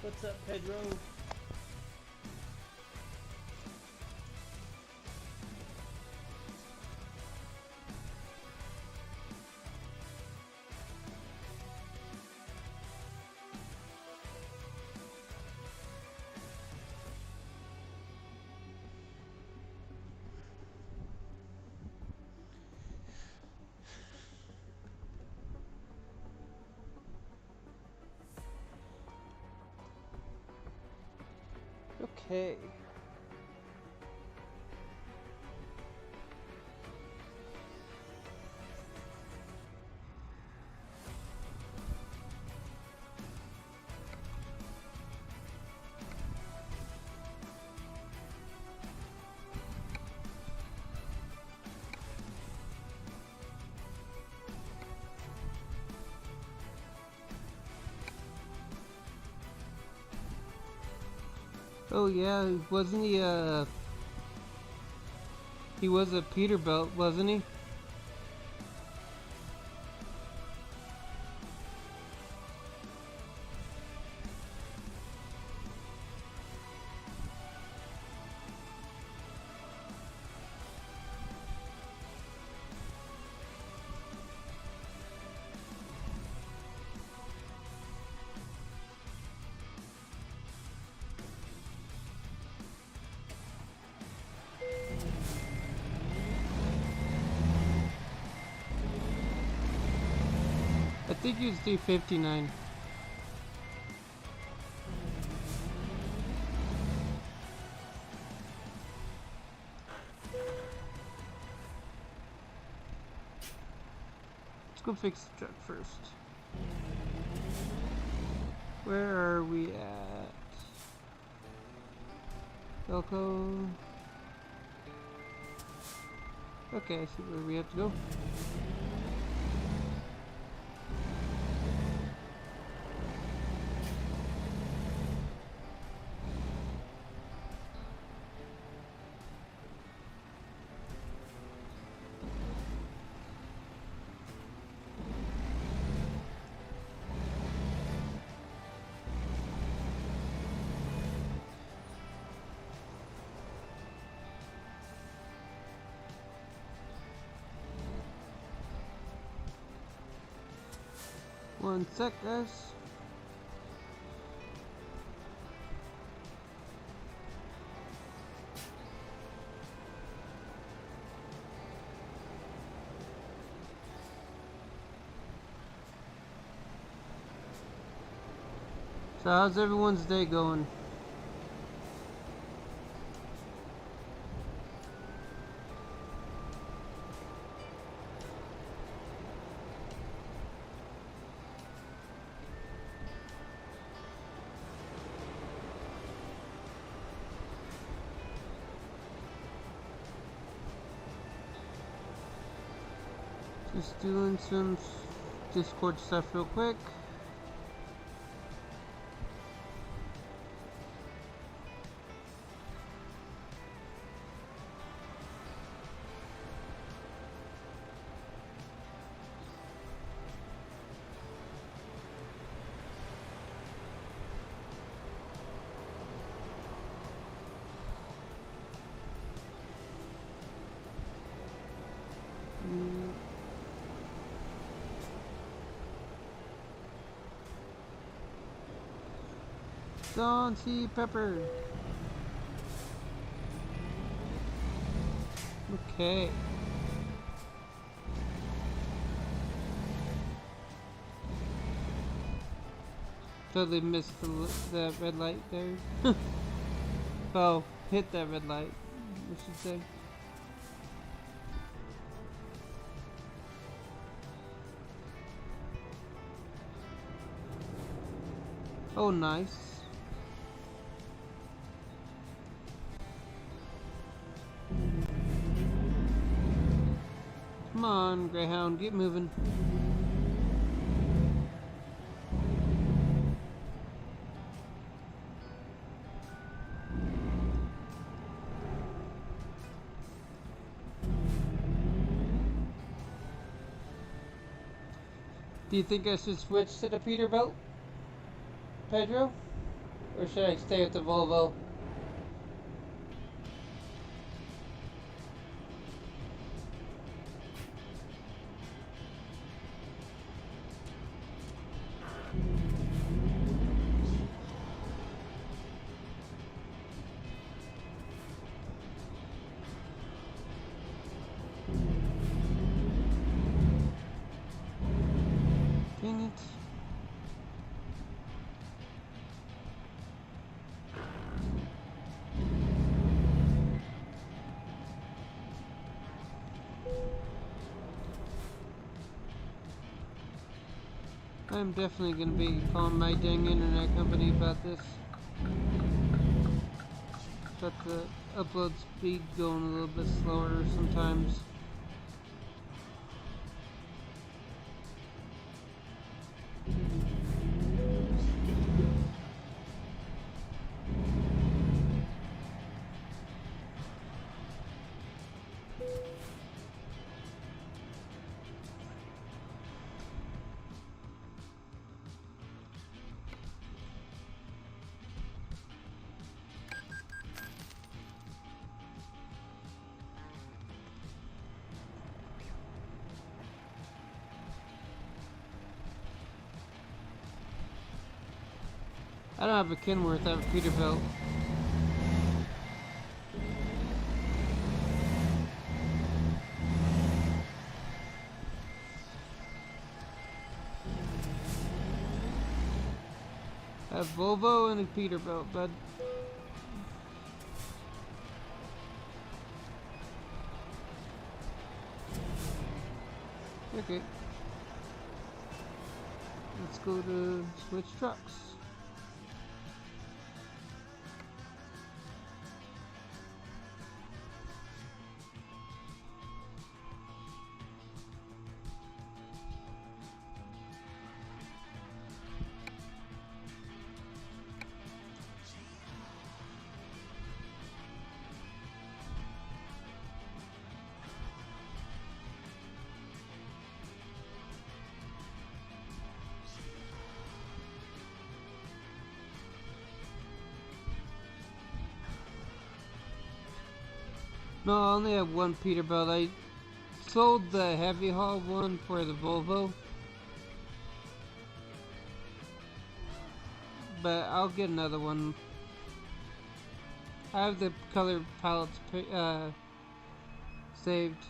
What's up, Pedro? Okay. Oh yeah, wasn't he he was a Peterbilt, wasn't he? I think he was 359. Let's go fix the truck first. Where are we at? Velco. Okay, I see where we have to go. One sec, guys. So how's everyone's day going? Just doing some Discord stuff real quick. Don C. Pepper. Okay. Totally missed the red light there. Oh, hit that red light, I should say. Oh, nice. Come on, Greyhound, get moving. Do you think I should switch to the Peterbilt, Pedro? Or should I stay with the Volvo? Dang it. I'm definitely going to be calling my dang internet company about this. Got the upload speed going a little bit slower sometimes. I don't have a Kenworth, I have a Peterbilt. I have Volvo and a Peterbilt, bud. Okay. Let's go to switch trucks. No, I only have one Peterbilt. I sold the heavy haul one for the Volvo. But I'll get another one. I have the color palettes saved.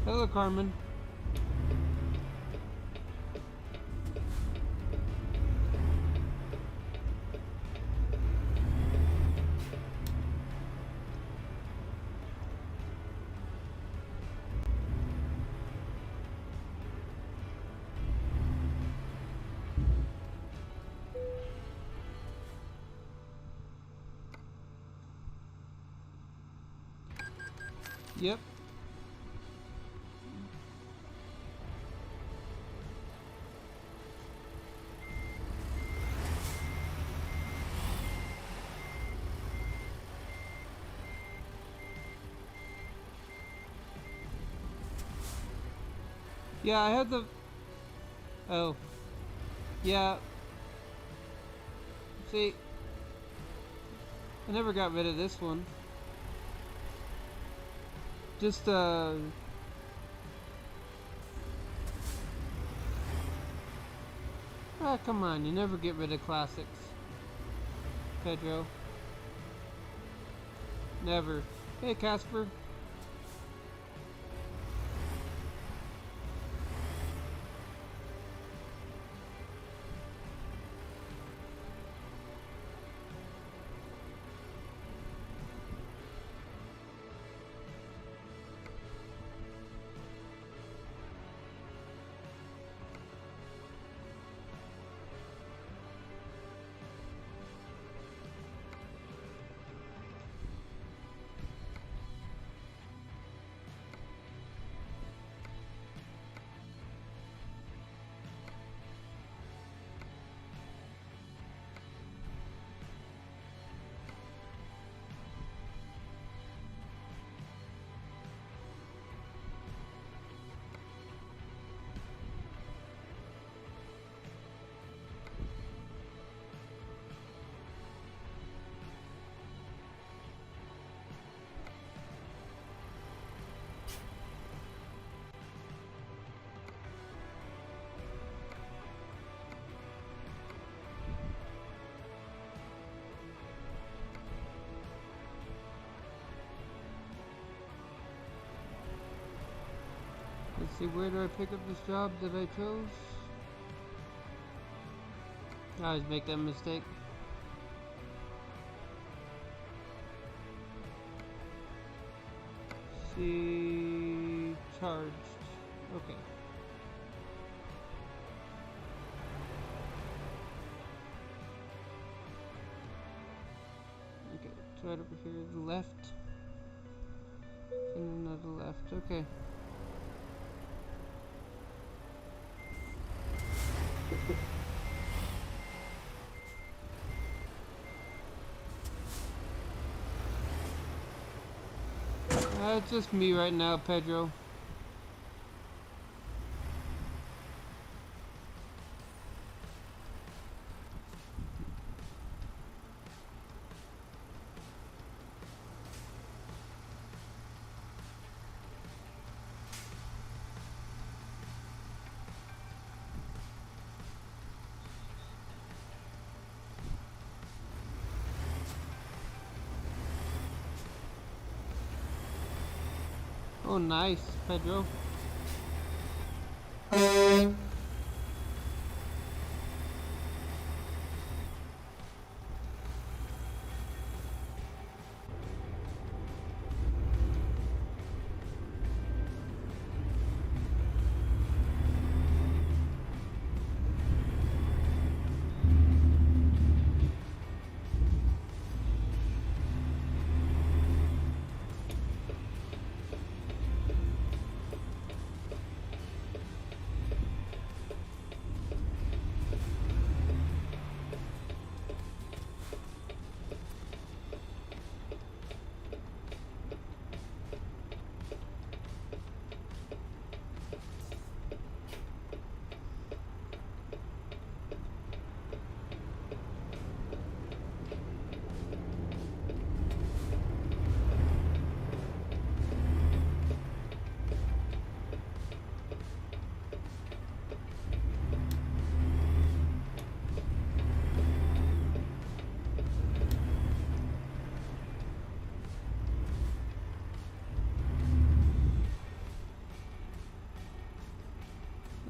Hello, Carmen. Yep. Yeah, I had the... Oh. Yeah. See, I never got rid of this one. Just, Ah, come on, you never get rid of classics. Pedro. Never. Hey, Casper. See, where do I pick up this job that I chose? I always make that mistake. She charged. Okay. Okay, it's right over here, the left. And another left, okay. It's just me right now, Pedro. Oh, nice, Pedro.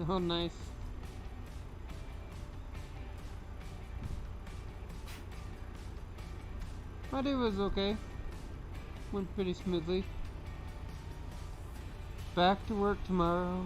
Oh, nice. My day was okay. Went pretty smoothly. Back to work tomorrow.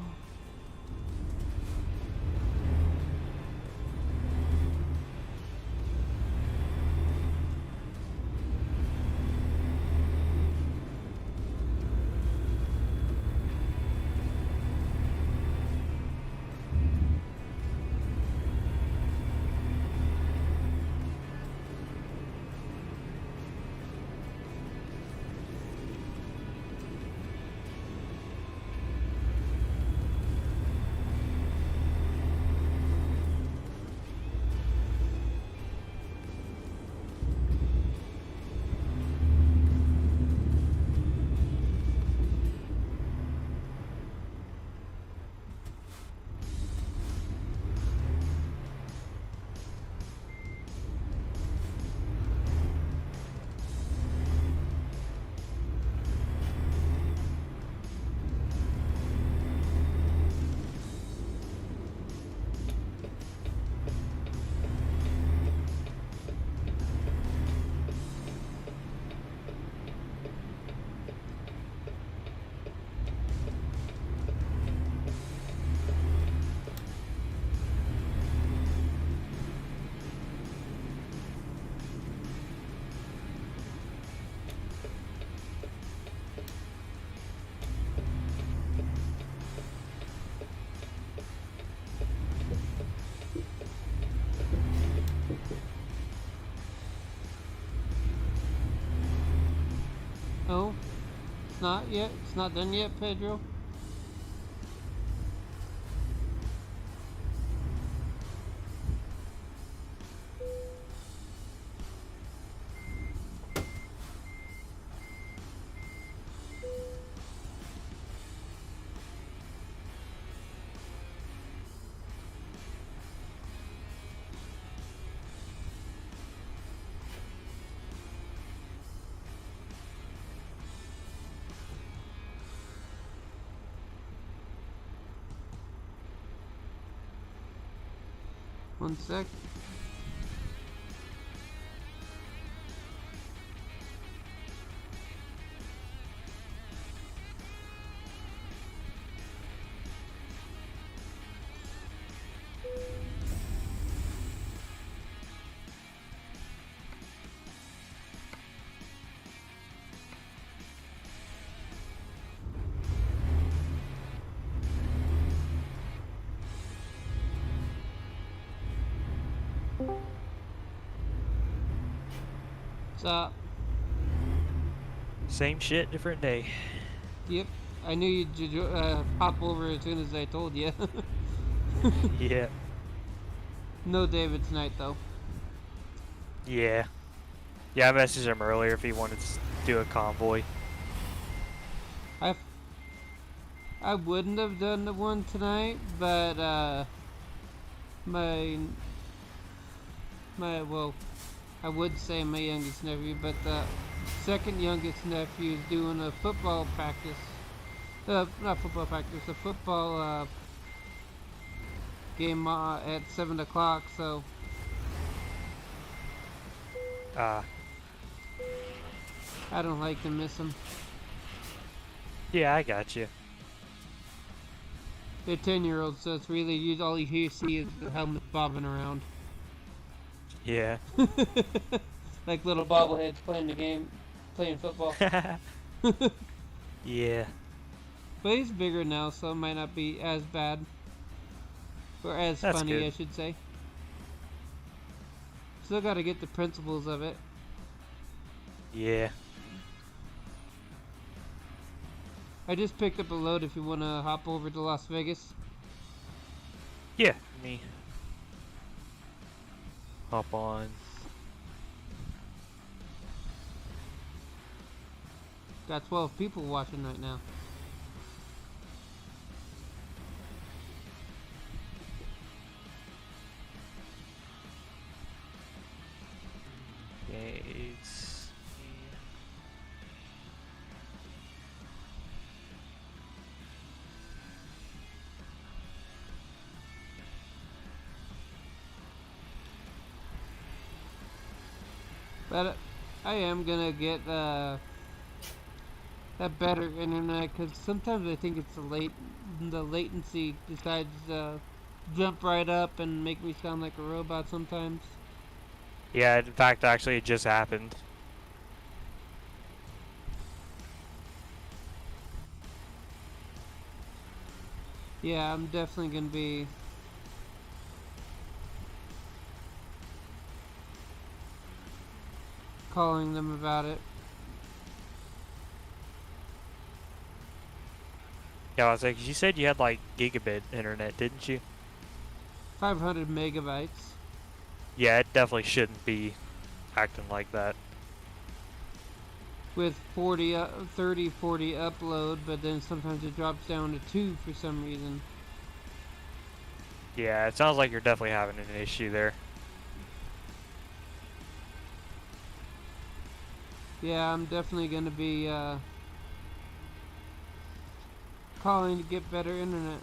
Oh, it's not yet? It's not done yet, Pedro? One sec. What's up? Same shit, different day. Yep. I knew you'd pop over as soon as I told you. Yeah. No David tonight, though. Yeah. Yeah, I messaged him earlier if he wanted to do a convoy. I I wouldn't have done the one tonight, but my well, I would say my youngest nephew, but the second youngest nephew is doing a football practice. Not football practice, a football game at 7 o'clock. So Ah. I don't like to miss them. Yeah, I got you. They're 10-year-olds, so it's really all you see is the helmet bobbing around. Yeah. Like little bobbleheads playing football. Yeah. But he's bigger now, so it might not be as bad. Or as That's funny, good. I should say. Still gotta get the principles of it. Yeah. I just picked up a load if you wanna hop over to Las Vegas. Yeah. Me. Hop on. Got 12 people watching right now. Okay, it's... But I am gonna get a better internet, because sometimes I think it's the latency decides to jump right up and make me sound like a robot sometimes. Yeah, in fact, actually, it just happened. Yeah, I'm definitely gonna be calling them about it. Yeah, I was like, you said you had like gigabit internet, didn't you? 500 megabytes. Yeah, it definitely shouldn't be acting like that. With 40 upload, but then sometimes it drops down to 2 for some reason. Yeah, it sounds like you're definitely having an issue there. Yeah, I'm definitely gonna be calling to get better internet.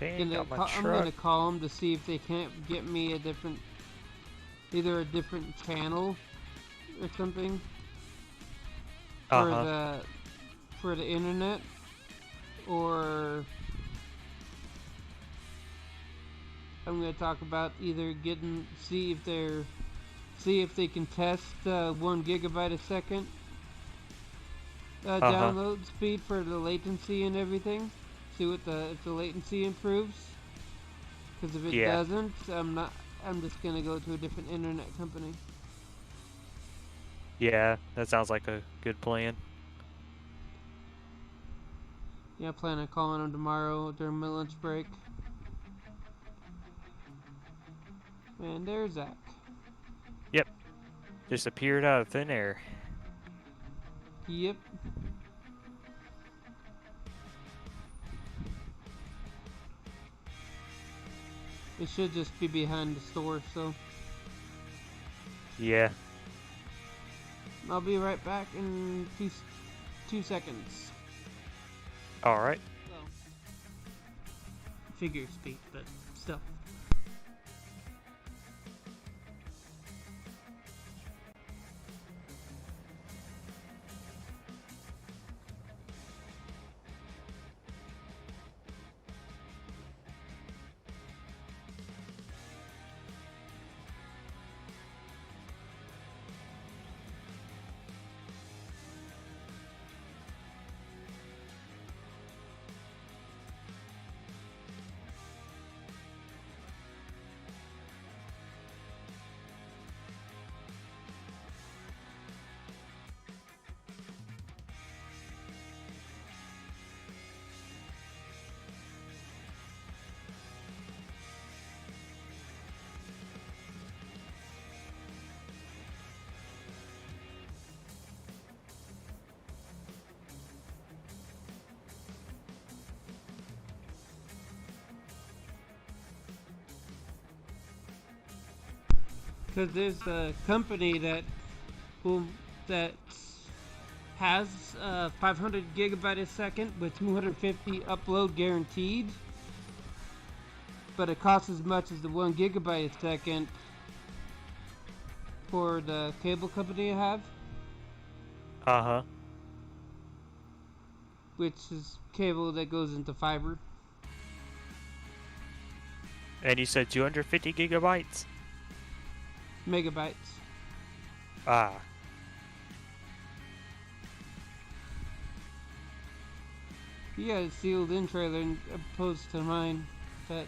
Okay, got my I'm truck. gonna call them to see if they can't get me either a different channel or something for Uh-huh. the internet, or I'm gonna talk about either see if they can test 1 gigabyte a second Uh-huh. download speed for the latency and everything. See if the latency improves. Because if it Yeah. doesn't, I'm just gonna go to a different internet company. Yeah, that sounds like a good plan. Yeah, I plan on calling them tomorrow during my lunch break. And there's Zach. Yep. Just appeared out of thin air. Yep. It should just be behind the store, so Yeah. I'll be right back in 2 seconds. Alright. Well, figure of speech, but still. Because there's a company that has 500 gigabyte a second with 250 upload guaranteed, but it costs as much as the 1 gigabyte a second for the cable company I have, Uh-huh. which is cable that goes into fiber. And you said 250 gigabytes? Megabytes. Ah. You got a sealed in trailer opposed to mine, but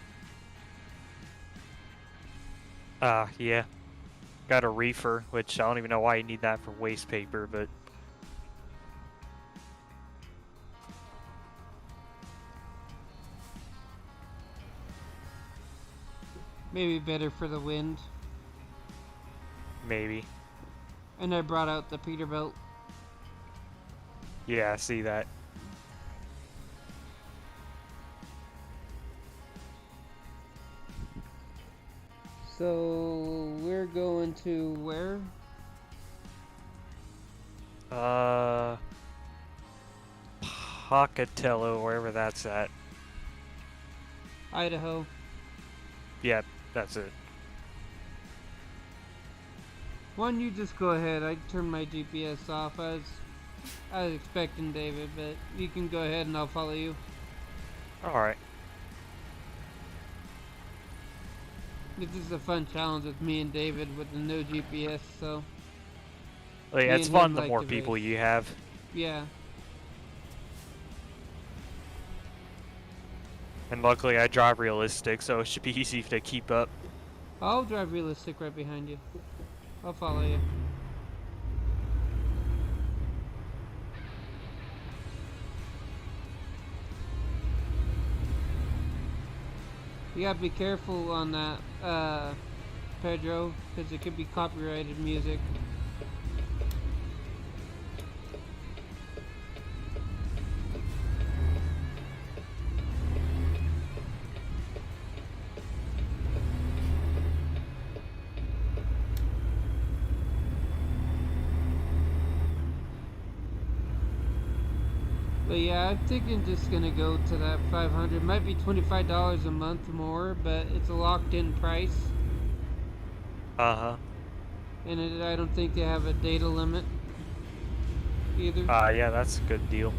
Yeah. Got a reefer, which I don't even know why you need that for waste paper, but... maybe better for the wind. Maybe. And I brought out the Peterbilt. Yeah, I see that. So we're going to where? Pocatello, wherever that's at. Idaho. Yeah, that's it. Why don't you just go ahead? I turned my GPS off. I was expecting David, but you can go ahead and I'll follow you. Alright. This is a fun challenge with me and David with the no GPS, so Well, yeah, Me it's and fun him the like more to people race. you have. yeah. And luckily I drive realistic, so it should be easy to keep up. I'll drive realistic right behind you. I'll follow you. You gotta be careful on that, Pedro, because it could be copyrighted music. But yeah, I'm thinking just gonna go to that 500. Might be $25 a month more, but it's a locked-in price, Uh-huh. and I don't think they have a data limit either. Yeah, that's a good deal.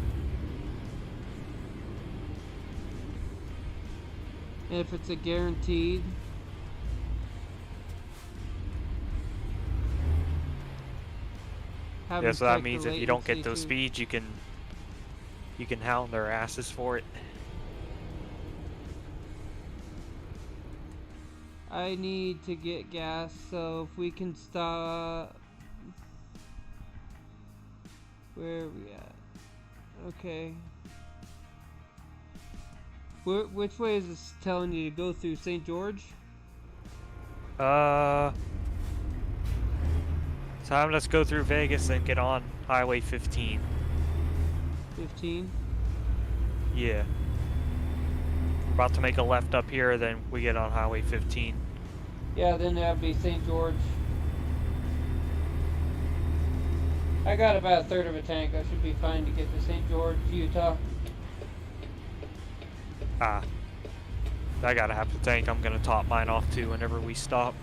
And if it's a guaranteed, Yeah, so that check the means if you don't get latency, those too. speeds, you can hound their asses for it. I need to get gas, so if we can stop. Where are we at? Okay. Which way is this telling you to go through? St. George? So let's go through Vegas and get on Highway 15. 15? Yeah. We're about to make a left up here, then we get on Highway 15. Yeah, then that'd be St. George. I got about a third of a tank. I should be fine to get to St. George, Utah. Ah. I gotta have the tank. I'm gonna top mine off too whenever we stop.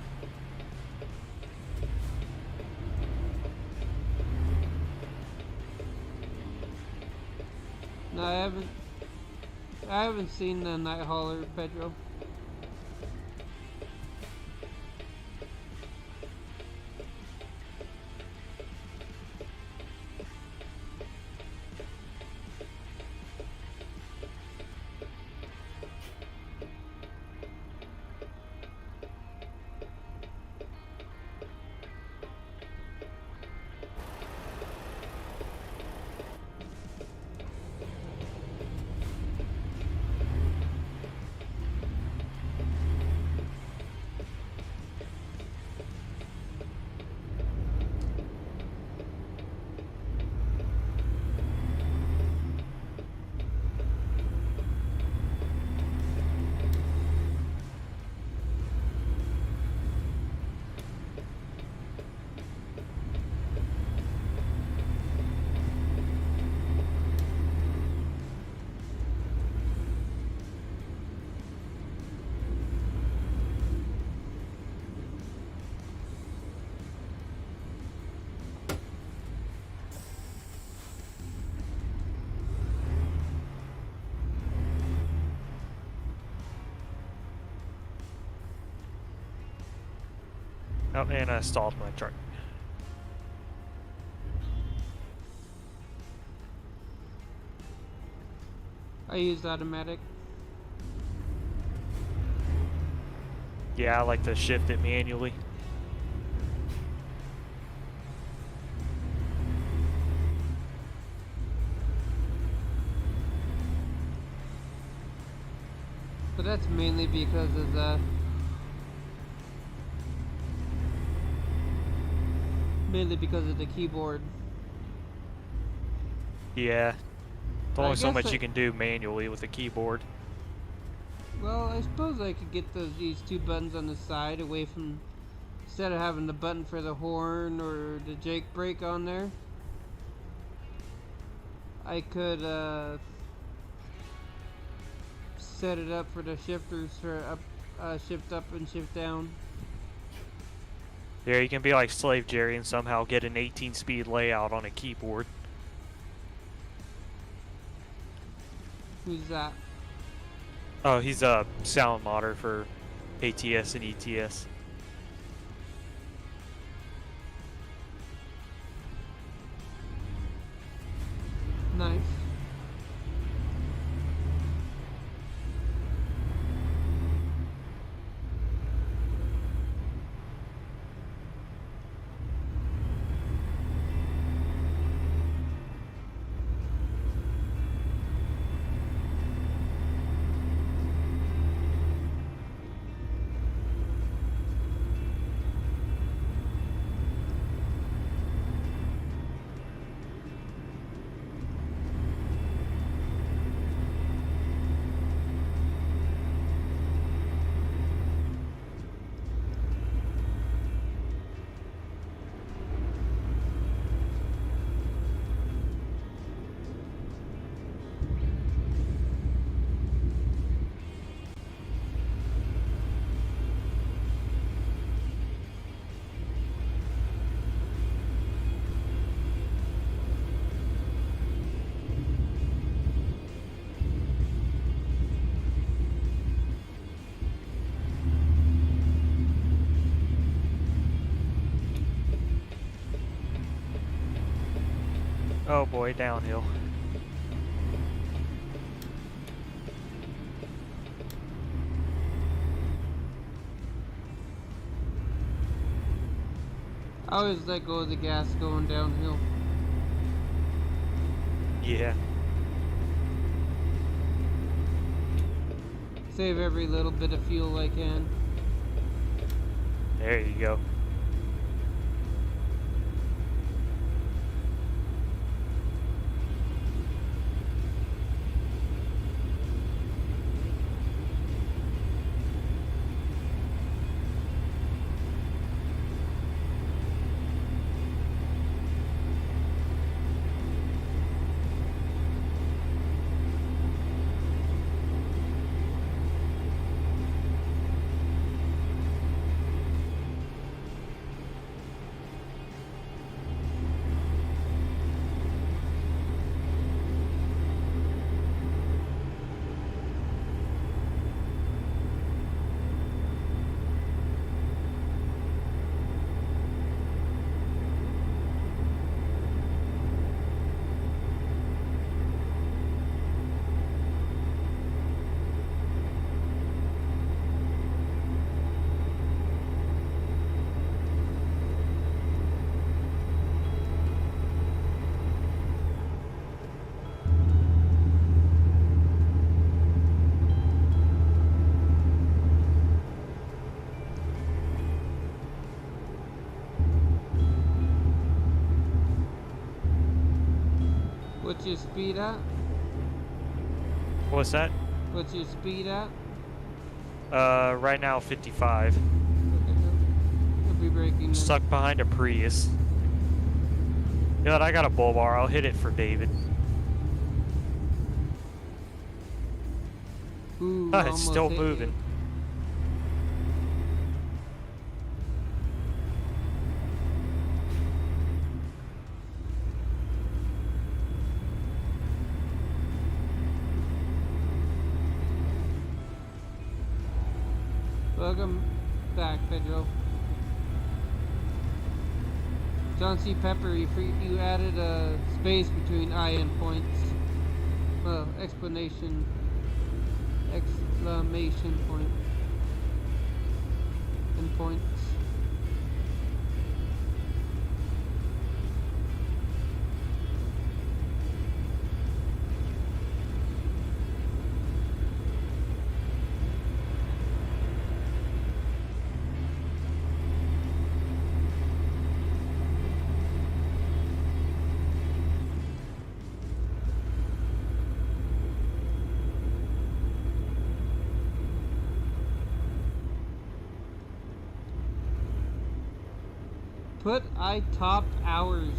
No, I haven't seen the night hauler, Pedro. Oh, and I stalled my truck. I use automatic. Yeah, I like to shift it manually. But that's mainly because of the keyboard. Yeah. There's only so much guess you can do manually with a keyboard. Well, I suppose I could get these two buttons on the side away from, instead of having the button for the horn or the Jake brake on there. I could set it up for the shifters for shift up and shift down. Yeah, you can be like Slave Jerry and somehow get an 18-speed layout on a keyboard. Who's that? Oh, he's a sound modder for ATS and ETS. Nice. Oh boy, downhill. I always let go of the gas going downhill. Yeah. Save every little bit of fuel I can. There you go. What's your speed at? What's that? What's your speed at? Right now 55. Okay, he'll be braking then. Stuck behind a Prius. You know what, I got a bull bar. I'll hit it for David. Ooh, It's almost still hit moving. you. Welcome back, Pedro. John C. Pepper, you added a space between I and points. Well, exclamation point. And points. Put I top hours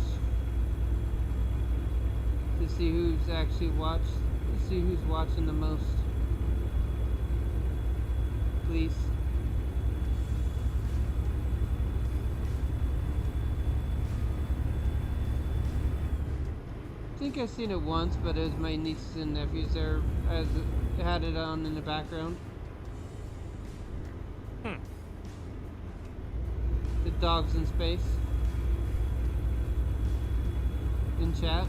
to see who's actually see who's watching the most. Please. I think I've seen it once, but it was my nieces and nephews there as it had it on in the background. The dogs in space. In chat.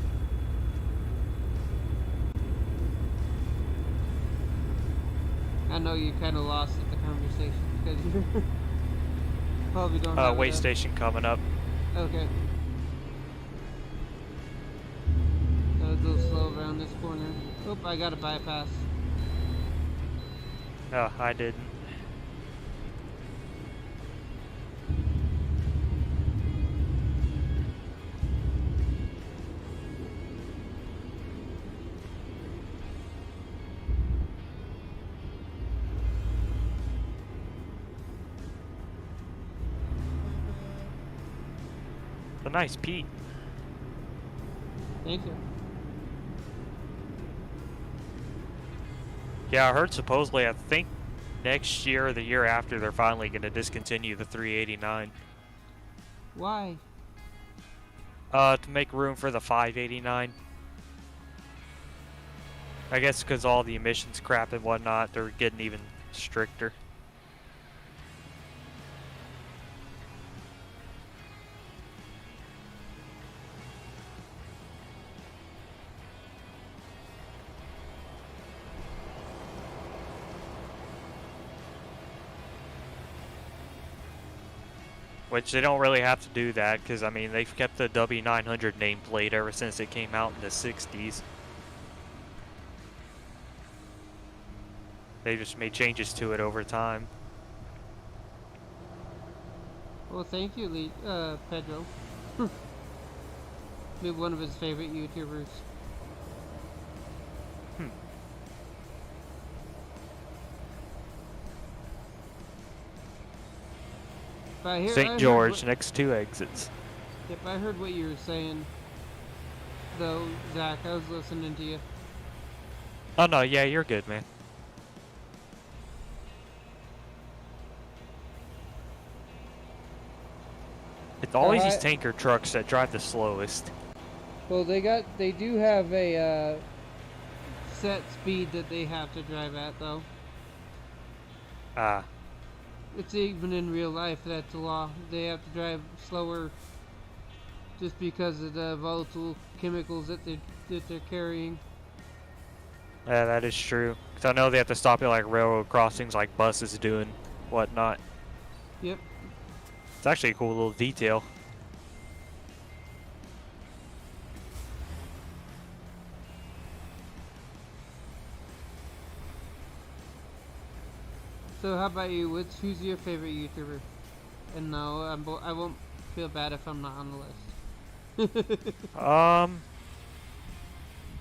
I know you kind of lost at the conversation because you probably don't have Way station coming up. Okay. Gotta go slow around this corner. Oop, I got a bypass. Oh, I didn't. A nice Pete. Thank you. Yeah, I heard supposedly, I think next year or the year after, they're finally going to discontinue the 389. Why? To make room for the 589. I guess because all the emissions crap and whatnot, they're getting even stricter. Which they don't really have to do that, because I mean they've kept the W900 nameplate ever since it came out in the 60s. They just made changes to it over time. Well, thank you, Pedro. Maybe one of his favorite YouTubers. St. George, next 2 exits. Yep, I heard what you were saying, though, Zach. I was listening to you. Oh no, yeah, you're good, man. It's always these tanker trucks that drive the slowest. Well, they do have a set speed that they have to drive at, though. Ah. It's even in real life, that's a law. They have to drive slower just because of the volatile chemicals that they're carrying. Yeah, that is true. Because I know they have to stop at like railroad crossings like buses do and whatnot. Yep. It's actually a cool little detail. So how about you? Who's your favorite YouTuber? And no, I won't feel bad if I'm not on the list.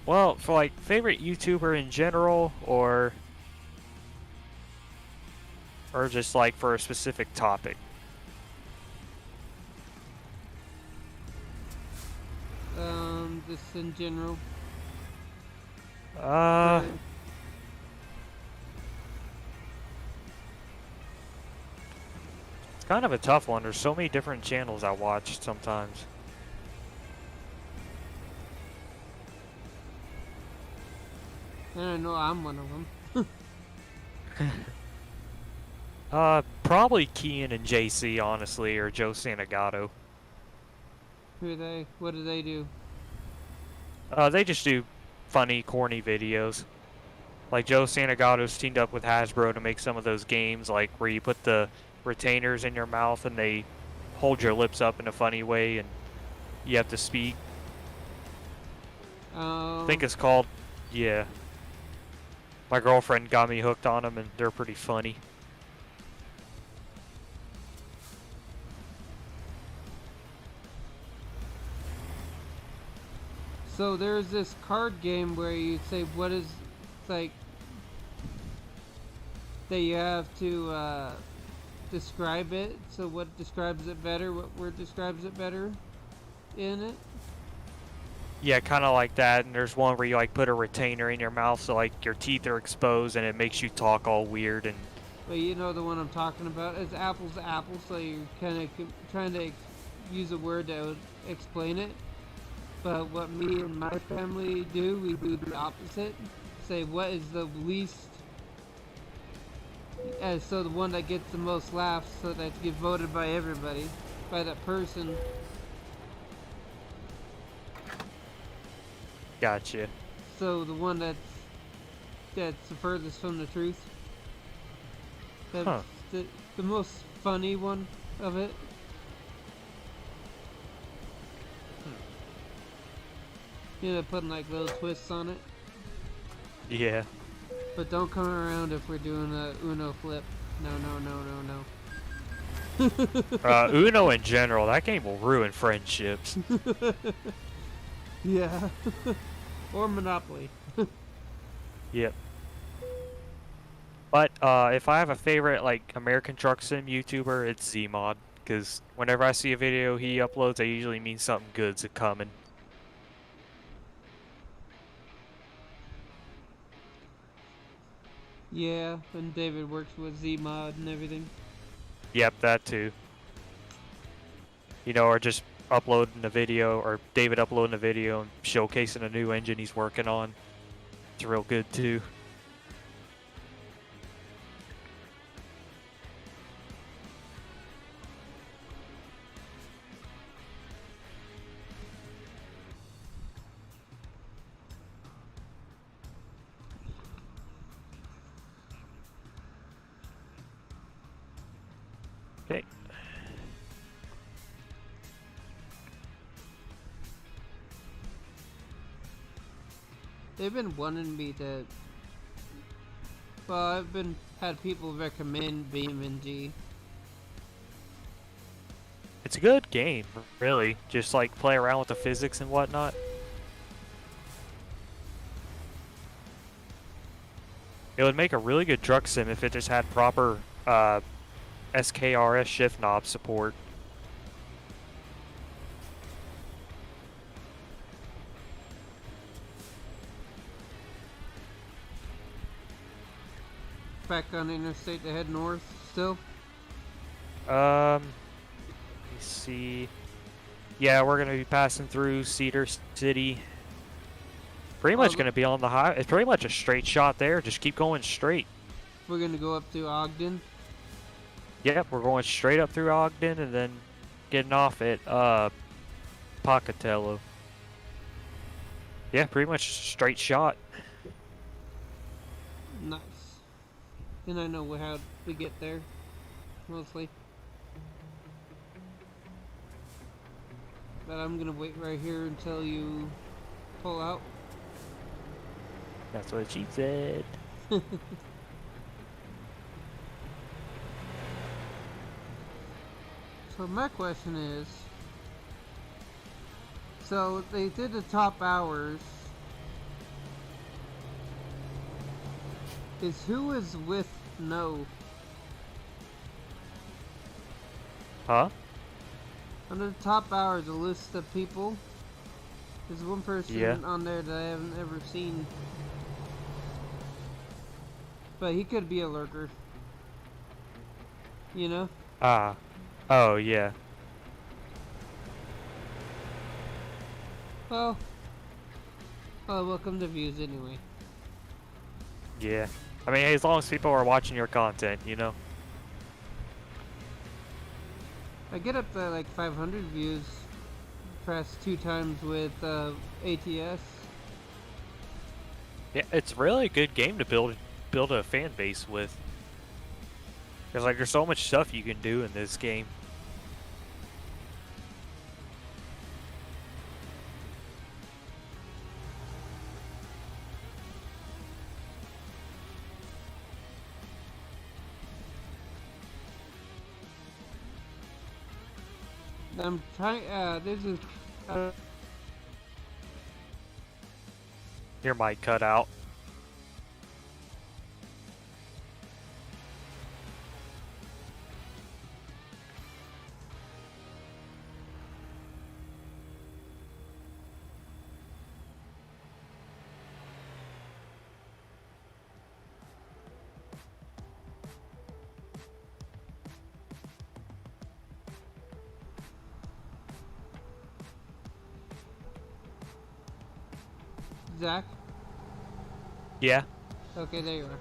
Well, for like favorite YouTuber in general, or just like for a specific topic. Just in general. Uh, For, it's kind of a tough one. There's so many different channels I watch sometimes. I know I'm one of them. Probably Kian and JC, honestly, or Joe Santagato. Who are they? What do they do? They just do funny, corny videos. Like Joe Santagato's teamed up with Hasbro to make some of those games, like where you put the retainers in your mouth and they hold your lips up in a funny way and you have to speak. I think it's called, yeah. My girlfriend got me hooked on them and they're pretty funny. So there's this card game where you say what is, like, that you have to describe it. So what describes it better? What word describes it better in it? Yeah, kind of like that. And there's one where you like put a retainer in your mouth so like your teeth are exposed and it makes you talk all weird and. But you know the one I'm talking about. It's apples to apples. So you're kind of trying to use a word that would explain it. But what me and my family do, we do the opposite. Say what is the least, so the one that gets the most laughs, so that gets voted by everybody, by that person. Gotcha. So the one that's the furthest from the truth. That's the most funny one of it. You know, putting like little twists on it. Yeah. But don't come around if we're doing a Uno flip. No. Uno in general, that game will ruin friendships. Yeah. Or Monopoly. Yep. But if I have a favorite like American Truck Sim YouTuber, it's Zmod, because whenever I see a video he uploads, it usually means something good's coming. Yeah, and David works with Zmod and everything. Yep, that too. You know, or just uploading a video, or David uploading a video and showcasing a new engine he's working on. It's real good too. Okay. They've been wanting me to. Well, I've had people recommend BeamNG. It's a good game, really. Just like play around with the physics and whatnot. It would make a really good truck sim if it just had proper SKRS shift knob support. Back on interstate to head north still? Let me see. Yeah, we're gonna be passing through Cedar City. Pretty much gonna be on the highway. It's pretty much a straight shot there. Just keep going straight. We're gonna go up to Ogden. Yep, we're going straight up through Ogden and then getting off at Pocatello. Yeah, pretty much straight shot. Nice. And I know how we get there, mostly. But I'm gonna wait right here until you pull out. That's what she said. So my question is, so they did the top hours Is who is with no. Huh? Under the top hours, a list of people. There's one person on there that I haven't ever seen. But he could be a lurker. You know? Ah. Oh, yeah. Well, welcome to views anyway. Yeah. I mean, as long as people are watching your content, you know? I get up to like 500 views past 2 times with ATS. Yeah, it's really a good game to build a fan base with. Because, like, there's so much stuff you can do in this game. I'm trying, this is, Your mic cut out. Zach? Yeah? Okay, there you are.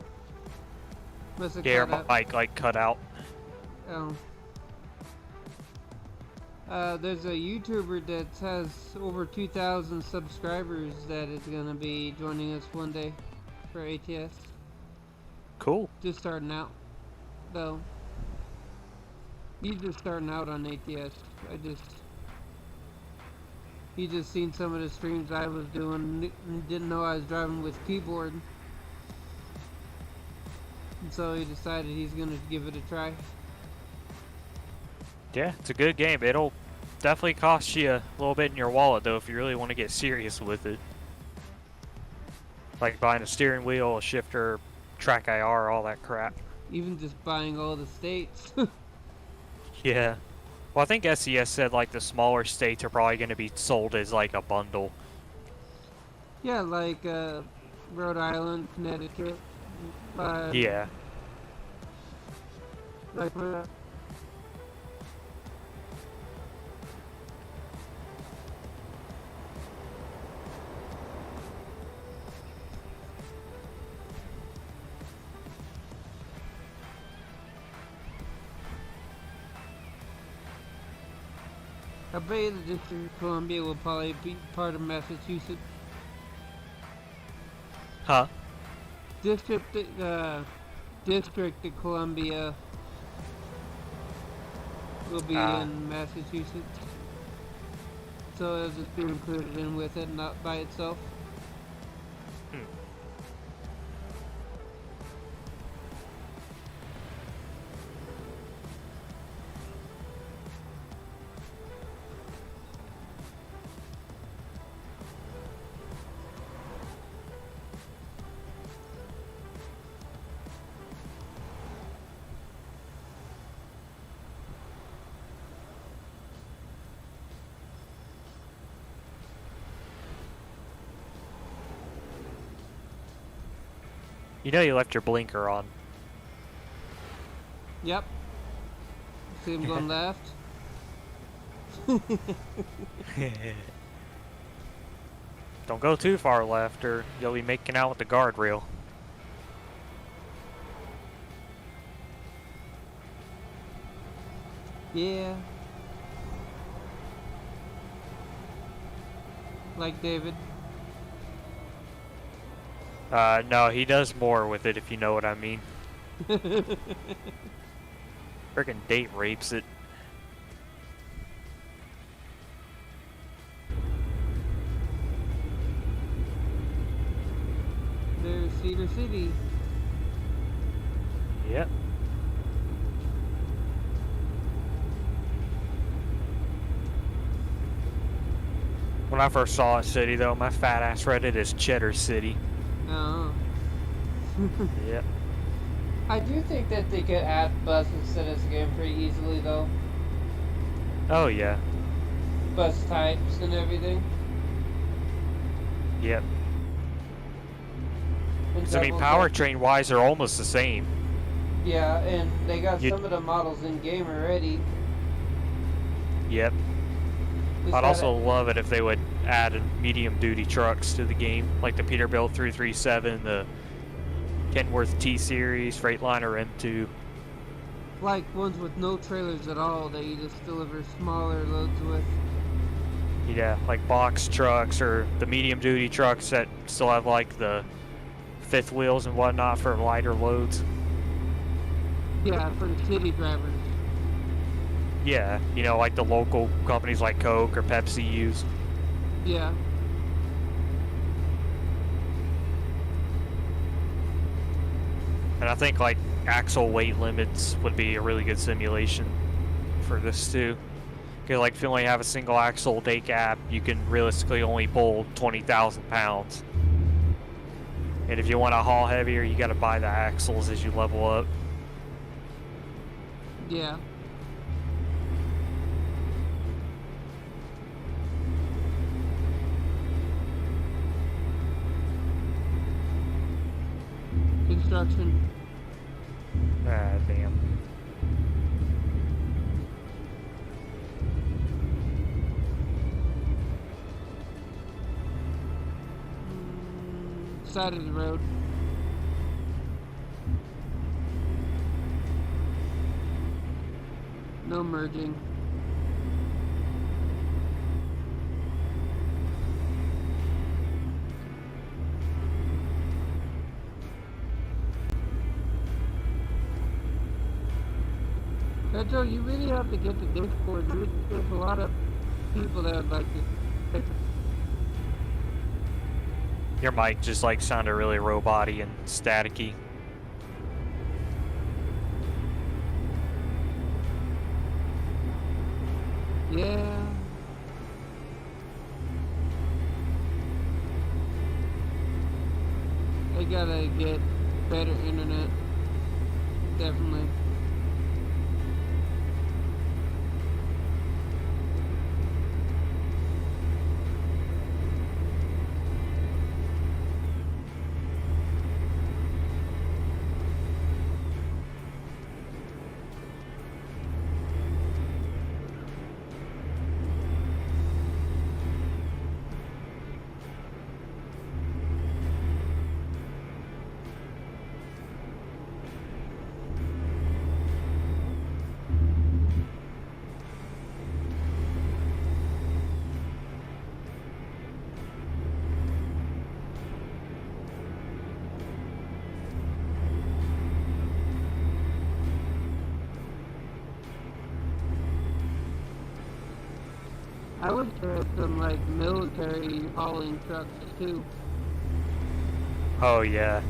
Must have Yeah, your cut out. mic, like, cut out. Oh. There's a YouTuber that has over 2,000 subscribers that is gonna be joining us one day for ATS. Cool. Just starting out, though. He's just starting out on ATS. He just seen some of the streams I was doing and didn't know I was driving with keyboard. And so he decided he's gonna give it a try. Yeah, it's a good game. It'll definitely cost you a little bit in your wallet, though, if you really want to get serious with it. Like buying a steering wheel, a shifter, track IR, all that crap. Even just buying all the states. Yeah. Well, I think SES said, like, the smaller states are probably going to be sold as, like, a bundle. Yeah, like Rhode Island, Connecticut. Yeah. Like I bet you the District of Columbia will probably be part of Massachusetts. Huh? District of Columbia will be in Massachusetts. So it'll just be included in with it, not by itself. You know you left your blinker on. Yep. See him going left? Don't go too far left or you'll be making out with the guardrail. Yeah. Like David. No, he does more with it, if you know what I mean. Frickin' date rapes it. There's Cedar City. Yep. When I first saw a city, though, my fat ass read it as Cheddar City. Oh. Yep. I do think that they could add buses to this game pretty easily, though. Oh yeah. Bus types and everything. Yep. And Because I mean, double deck. powertrain wise, they're almost the same. Yeah, and they got You. some of the models in game already. Yep. Just I'd gotta, also love it if they would add medium duty trucks to the game, like the Peterbilt 337, the Kenworth T Series, Freightliner M2. like ones with no trailers at all that you just deliver smaller loads with. Yeah, like box trucks or the medium duty trucks that still have like the fifth wheels and whatnot for lighter loads. Yeah, for the city drivers. Yeah, you know, like the local companies like Coke or Pepsi use. Yeah. And I think like axle weight limits would be a really good simulation for this too. Because like if you only have a single axle day cap, you can realistically only pull 20,000 pounds. And if you want to haul heavier, you got to buy the axles as you level up. Yeah. Construction. Ah, damn. Side of the road. No merging. Joe, you really have to get the Discord. There's a lot of people that would like to. Your mic just like sounded really robot-y and staticky. Yeah. I gotta get better internet. Definitely. I wish there was some like military hauling trucks too Oh yeah,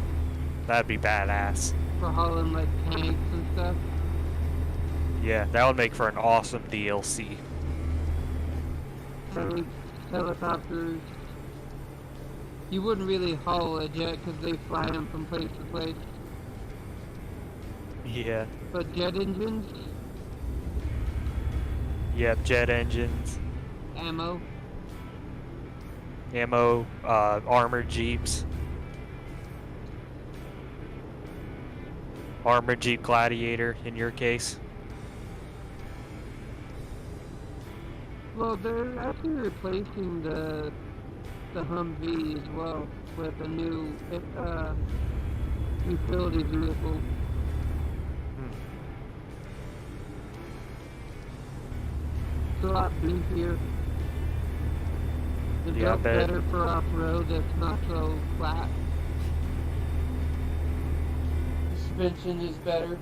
that'd be badass. for hauling like tanks and stuff. Yeah, that would make for an awesome DLC. Like helicopters. You wouldn't really haul a jet because they fly them from place to place. Yeah. But jet engines, Yep, jet engines, ammo. ammo, armored jeeps. Armored Jeep Gladiator in your case. Well, they're actually replacing the Humvee as well with a new utility vehicle. It's a lot beefier. It's Yeah, I built bet. better for off-road that's not so flat. Suspension is better.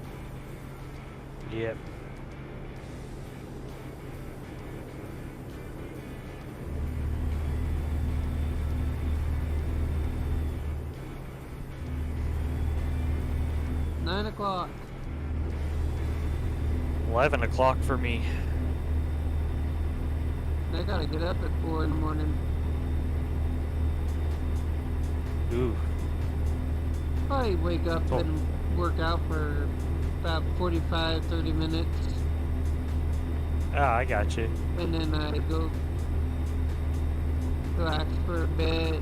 Yep. Nine o'clock. 11 o'clock for me. I gotta get up at 4 in the morning. Ooh. Probably wake up So, and work out for about 45, 30 minutes. I got you. And then I go relax for a bit.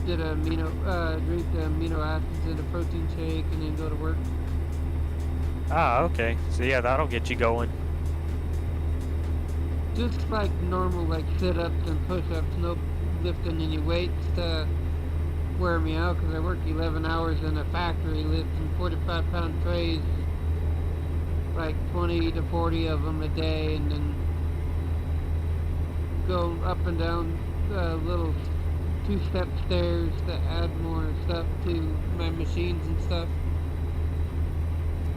Drink the amino acids in a protein shake, and then go to work. Okay. So yeah, that'll get you going. Just like normal, like sit-ups and push-ups, no lifting any weights to wear me out, because I work 11 hours in a factory lifting 45-pound trays, like 20 to 40 of them a day, and then go up and down little two-step stairs to add more stuff to my machines and stuff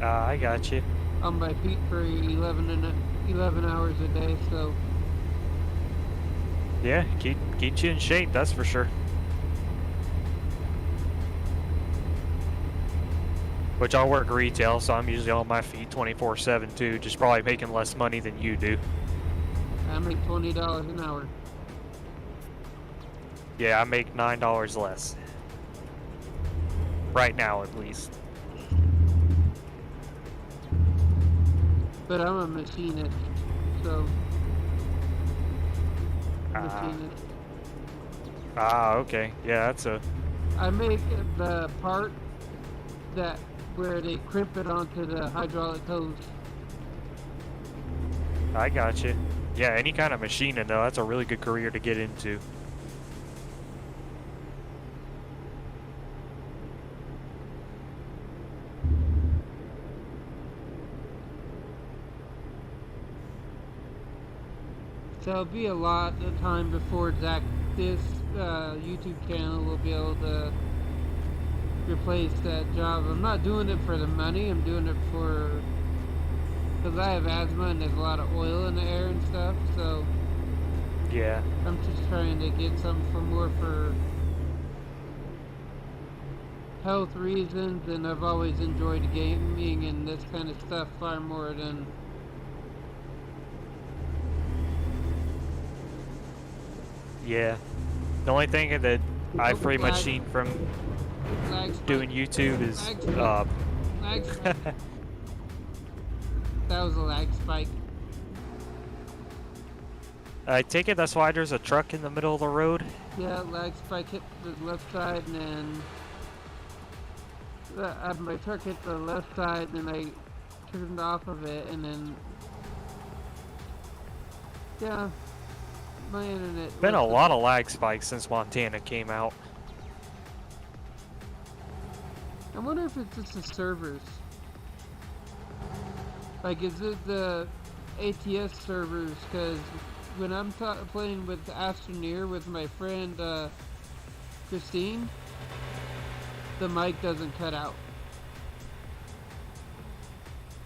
I got you. on my feet for 11 hours a day. So Yeah, keep you in shape, that's for sure. Which I work retail, so I'm usually on my feet 24/7 too, just probably making less money than you do. I make $20 an hour. Yeah, I make $9 less. Right now, at least. But I'm a machinist, so Ah. machinist. Okay. Yeah, that's a... I make the part that where they crimp it onto the hydraulic hose. I got you. Yeah, any kind of machining though, that's a really good career to get into. So it'll be a lot of time before this YouTube channel will be able to replace that job. I'm not doing it for the money. I'm doing it because I have asthma and there's a lot of oil in the air and stuff. So Yeah. I'm just trying to get something for health reasons, and I've always enjoyed gaming and this kind of stuff far more than Yeah. The only thing that I've pretty much seen from lag spike. doing YouTube is Lag spike. That was a lag spike. I take it that's why there's a truck in the middle of the road? Yeah, lag spike hit the left side, and then my truck hit the left side, and I turned off of it, and then yeah, my internet. Been a lot of lag spikes since Montana came out. I wonder if it's just the servers. Like, is it the ATS servers? Because when I'm playing with Astroneer with my friend Christine, the mic doesn't cut out.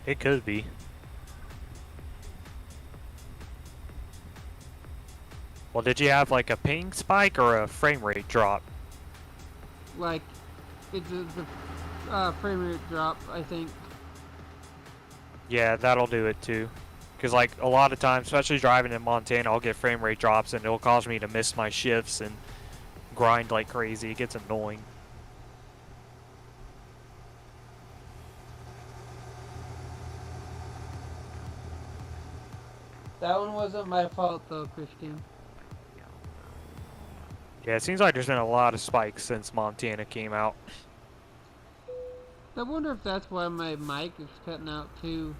It could be. Well, did you have like a ping spike or a frame rate drop? Like, it's the frame rate drop, I think. Yeah, that'll do it too. Because like a lot of times, especially driving in Montana, I'll get frame rate drops and it'll cause me to miss my shifts and grind like crazy. It gets annoying. That one wasn't my fault though, Christine. Yeah, it seems like there's been a lot of spikes since Montana came out. I wonder if that's why my mic is cutting out too,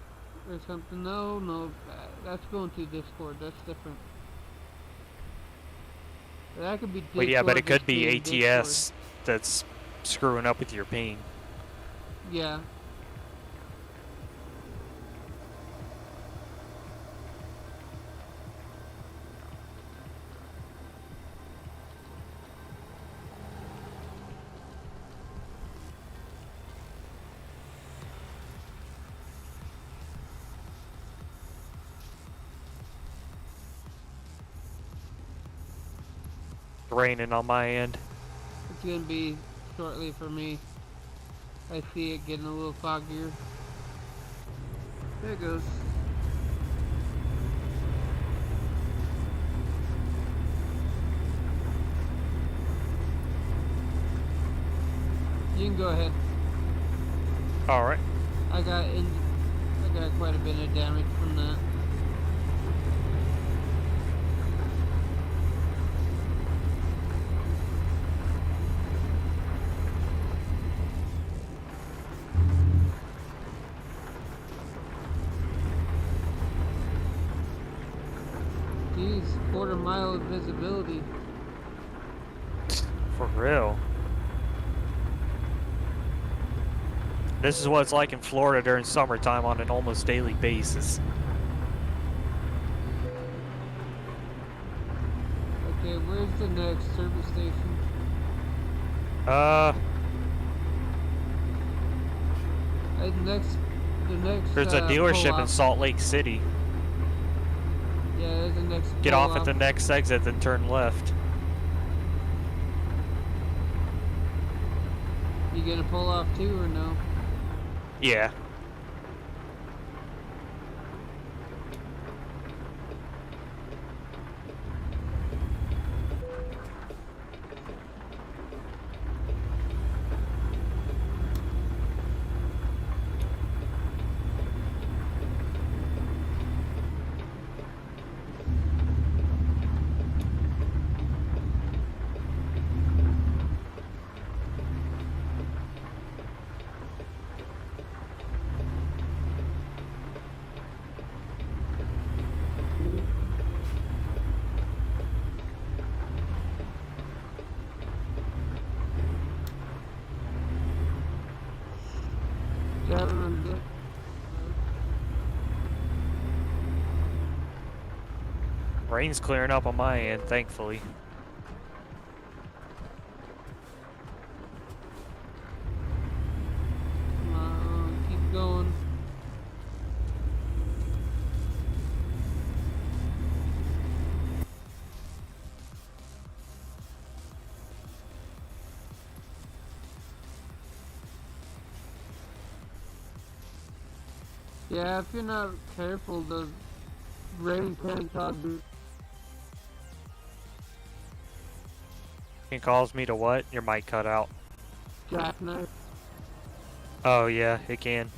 or something. No, that's going to Discord. That's different. That could be Discord. But yeah, but it could be Discord. ATS that's screwing up with your ping. Yeah. Raining on my end. It's gonna be shortly for me. I see it getting a little foggier. There it goes. go ahead. All right. I got quite a bit of damage from that. Jeez, quarter-mile of visibility. For real. This is what it's like in Florida during summertime on an almost daily basis. Okay, where's the next service station? The next. There's a dealership in pull-off. Salt Lake City. Yeah, there's the next. Get off at pull-off. the next exit, then turn left. You gonna pull off too or no? Yeah. Yeah, I'm good. Rain's clearing up on my end, thankfully. Come on, keep going. Yeah, if you're not careful, the rain can cause It calls me to what? Your mic cut out. jackknife. Oh yeah, it can.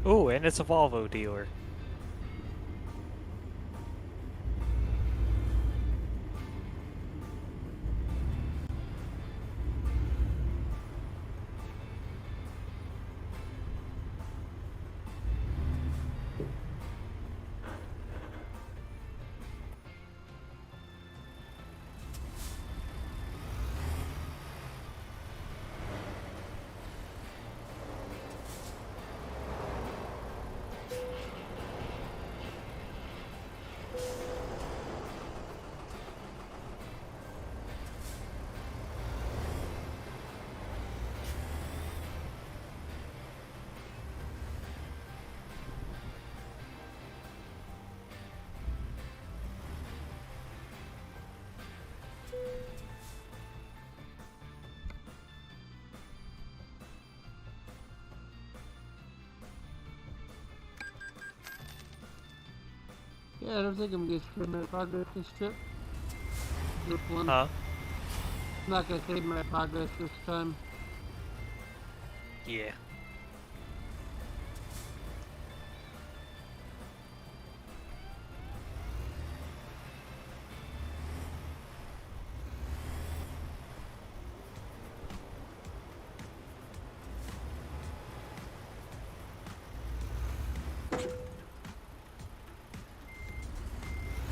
Ooh, and it's a Volvo dealer. Yeah, I don't think I'm gonna save my progress this trip. This one. Huh? I'm not gonna save my progress this time. Yeah.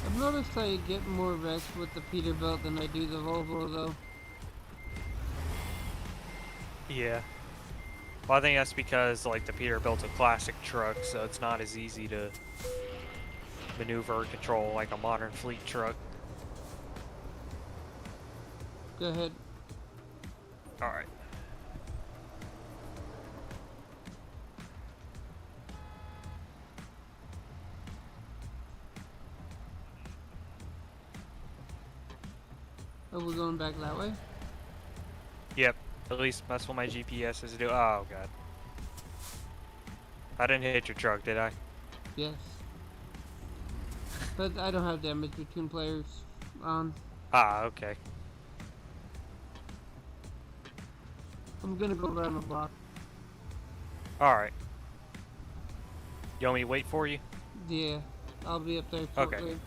I've noticed I get more wrecks with the Peterbilt than I do the Volvo, though. Yeah. Well, I think that's because, like, the Peterbilt's a classic truck, so it's not as easy to maneuver or control like a modern fleet truck. Go ahead. Alright. Oh, we're going back that way? Yep. At least that's what my GPS is doing. Oh, God. I didn't hit your truck, did I? Yes. But I don't have damage between players on. Ah, okay. I'm gonna go around the block. Alright. You want me to wait for you? Yeah, I'll be up there Okay. shortly.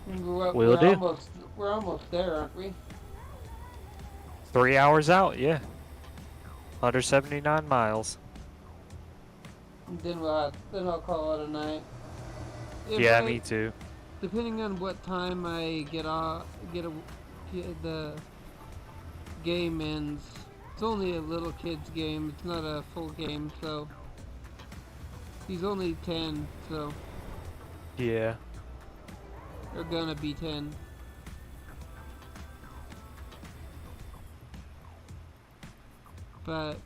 Will do. We're almost there, aren't we? 3 hours out, yeah. 179 miles. Then then I'll call it a night. Me too. Depending on what time I get the game ends. It's only a little kid's game. It's not a full game, so he's only 10, so Yeah. they're gonna be 10. But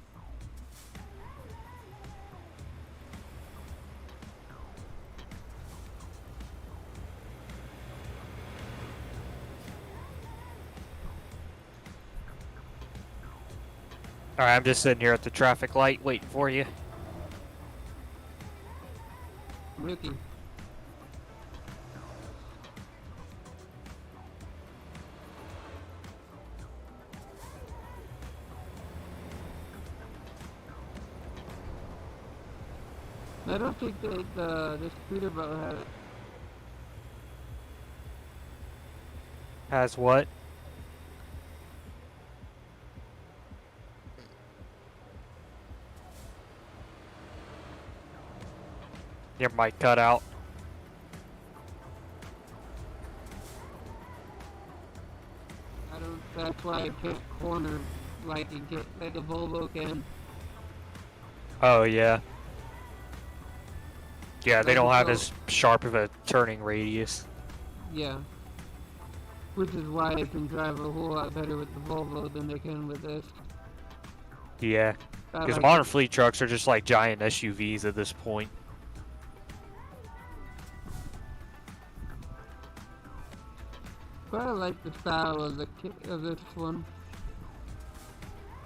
Alright, I'm just sitting here at the traffic light waiting for you. Ricky. I don't think that this Peterbilt has it. Has what? Your mic cut out. I don't. That's why I can't corner like a Volvo can. Oh, yeah. Yeah, they Like don't a have Vol- as sharp of a turning radius. Yeah. Which is why I can drive a whole lot better with the Volvo than they can with this. Yeah. I Because like modern it. fleet trucks are just like giant SUVs at this point. But I like the style of of this one.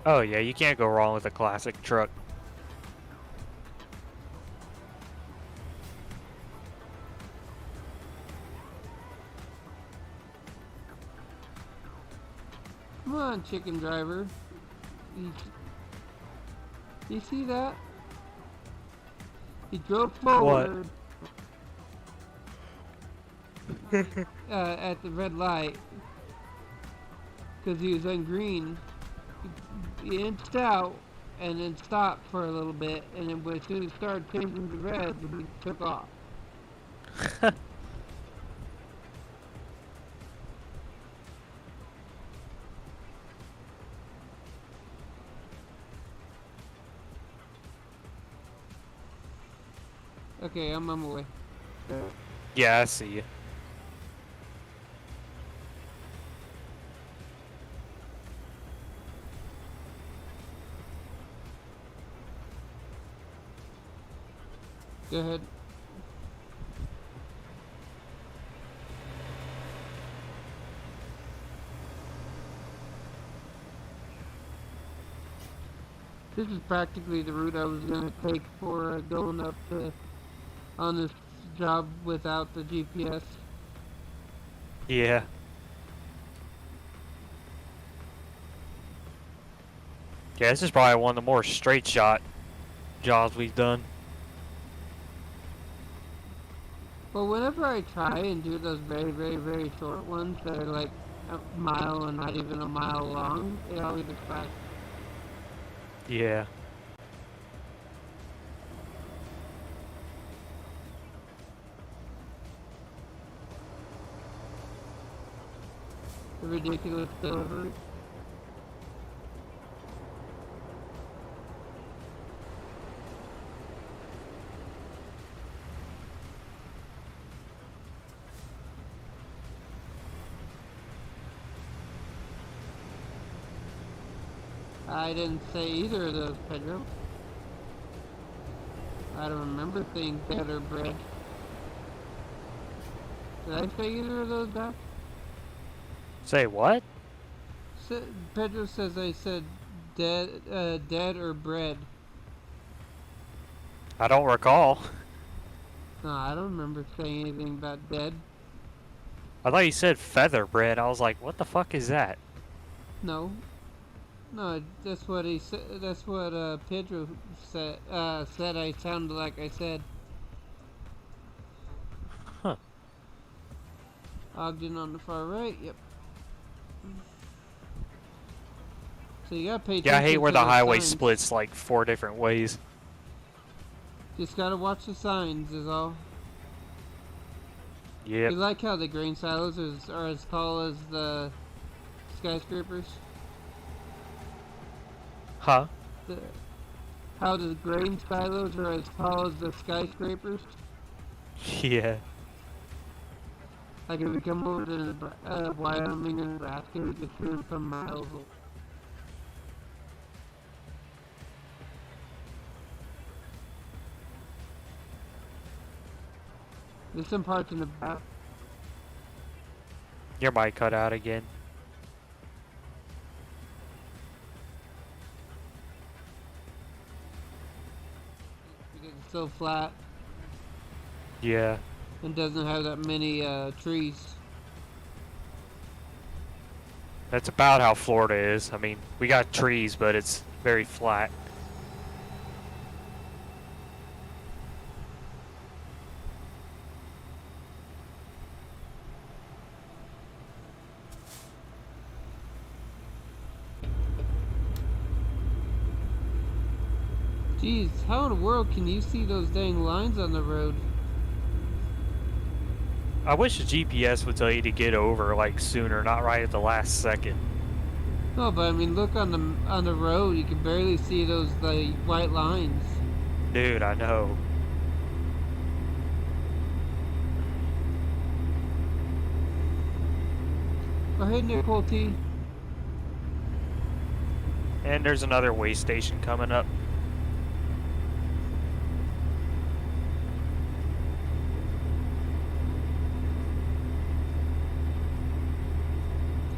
Oh, yeah, you can't go wrong with a classic truck. Come on, chicken driver. You see that? He drove forward at the red light because he was on green. He inched out and then stopped for a little bit, and then as soon as it started changing to red, he took off. Okay, I'm on my way. Yeah, I see you. Go ahead. This is practically the route I was going to take for going up to on this job without the GPS. Yeah. Yeah, this is probably one of the more straight shot jobs we've done. Well, whenever I try and do those very, very, very short ones that are like a mile and not even a mile long, it always is fast. Yeah. The ridiculous delivery. I didn't say either of those, Pedro. I don't remember saying dead or bread. Did I say either of those back? Say what? Pedro says I said dead or bread. I don't recall. No, I don't remember saying anything about dead. I thought you said feather bread. I was like, what the fuck is that? No. No, that's what he said. That's what Pedro said. Said I sounded like I said. Huh. Ogden on the far right. Yep. So you gotta pay attention. Yeah, I hate where to the highway signs. splits like 4 different ways. Just gotta watch the signs, is all. Yep. You like how the grain silos are as tall as the skyscrapers? Huh? How the grain silos are as tall as the skyscrapers? Yeah. Like if we come over to Wyoming and Nebraska, we just hear them from miles away. There's some parts in the back. Your mic cut out again. Because it's so flat Yeah. and doesn't have that many trees. That's about how Florida is. I mean, we got trees, but it's very flat. Jeez, how in the world can you see those dang lines on the road? I wish the GPS would tell you to get over like sooner, not right at the last second. No, but I mean, look on the road. You can barely see those like white lines. Dude, I know. Oh, hey, Nicole T. And there's another way station coming up.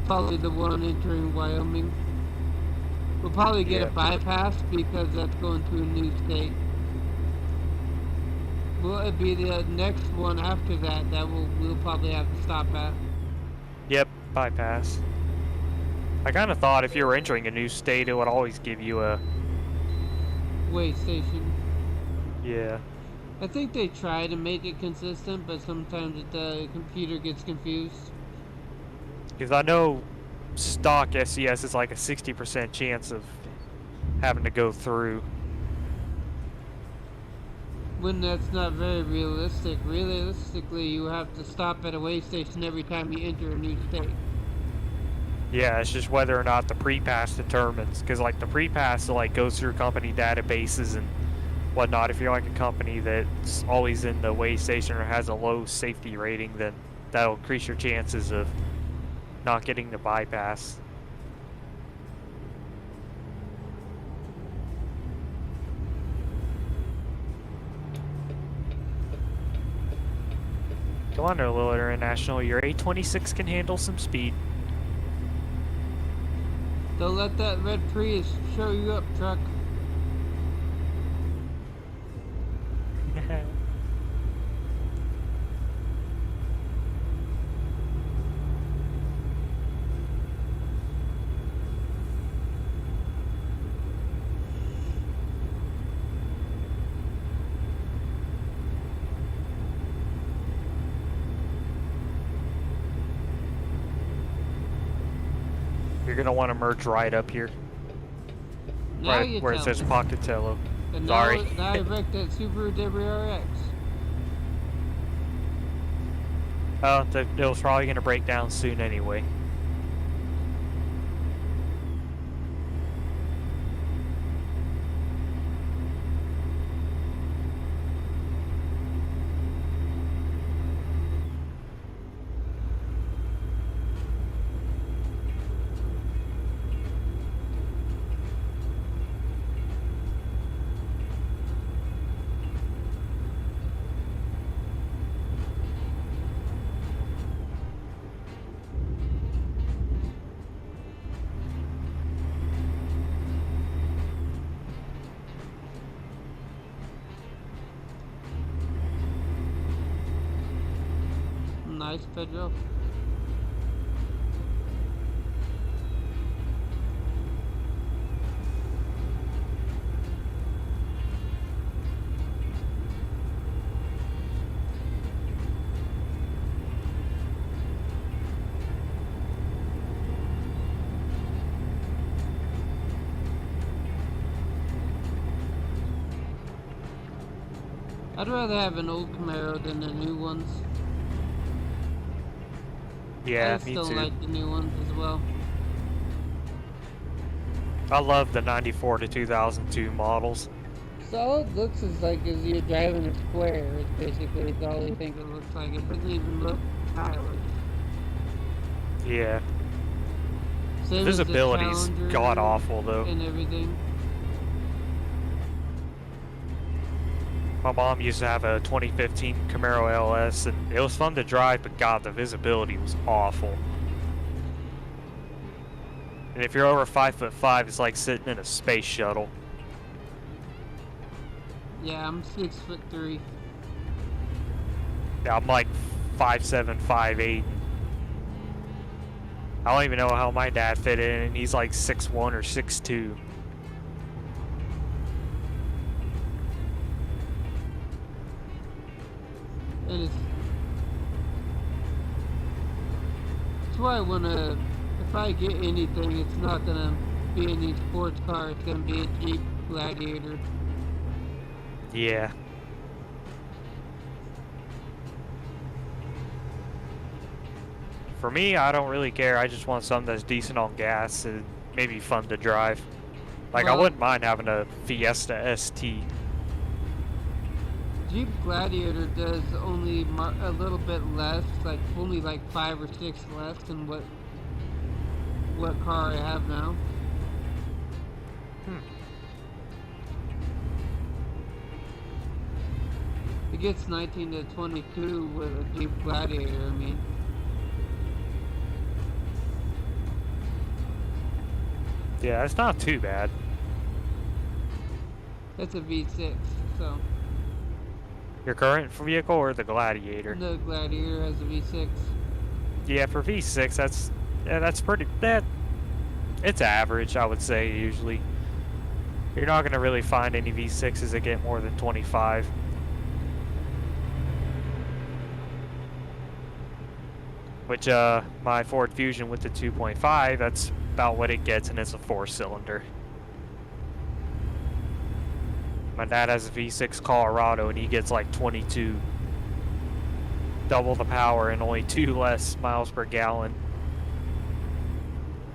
Probably the one entering Wyoming. We'll probably get a bypass because that's going to a new state. Will it be the next one after that we'll probably have to stop at? Yep, bypass. I kind of thought if you were entering a new state, it would always give you a... Way station. Yeah. I think they try to make it consistent, but sometimes the computer gets confused. Because I know stock SCS is like a 60% chance of having to go through. When that's not very realistic. Realistically, you have to stop at a way station every time you enter a new state. Yeah, it's just whether or not the pre-pass determines. Because like the pre-pass like goes through company databases and whatnot. If you're like a company that's always in the way station or has a low safety rating, then that'll increase your chances of not getting the bypass. Come on there, Little International. Your A26 can handle some speed. Don't let that red Prius show you up, truck. You're gonna want to merge right up here. Now Right you where it tell says me. Pocatello. And Sorry. now I wrecked that Subaru WRX. Oh, it was probably gonna break down soon anyway. Nice, Pedro. I'd rather have an old Camaro than the new ones. Yeah, I me still too. like the new ones as well. I love the 94 to 2002 models. So all it looks is like as you're driving a square. It's basically all they think it looks like. It doesn't even look stylish. Yeah. Same The as the visibility's Challenger god awful though. and everything. My mom used to have a 2015 Camaro LS, and it was fun to drive, but God, the visibility was awful. And if you're over 5'5", it's like sitting in a space shuttle. Yeah, I'm 6'3". Yeah, I'm like 5'7", 5'8". I don't even know how my dad fit in, and he's like 6'1" or 6'2". And it's why I wanna. If I get anything, it's not gonna be any sports car. It's gonna be a Jeep Gladiator. Yeah. For me, I don't really care. I just want something that's decent on gas and maybe fun to drive. Like, I Well, wouldn't mind having a Fiesta ST. Jeep Gladiator does only a little bit less, like only like 5 or 6 less than what car I have now. It gets 19 to 22 with a Jeep Gladiator. I mean, Yeah, it's not too bad. that's a V6, so Your current vehicle or the Gladiator? the Gladiator has a V6. Yeah, for V6, that's pretty. It's average, I would say. Usually, you're not gonna really find any V6s that get more than 25. Which my Ford Fusion with the 2.5, that's about what it gets, and it's a 4-cylinder. My dad has a V6 Colorado, and he gets like 22. Double the power and only 2 less miles per gallon.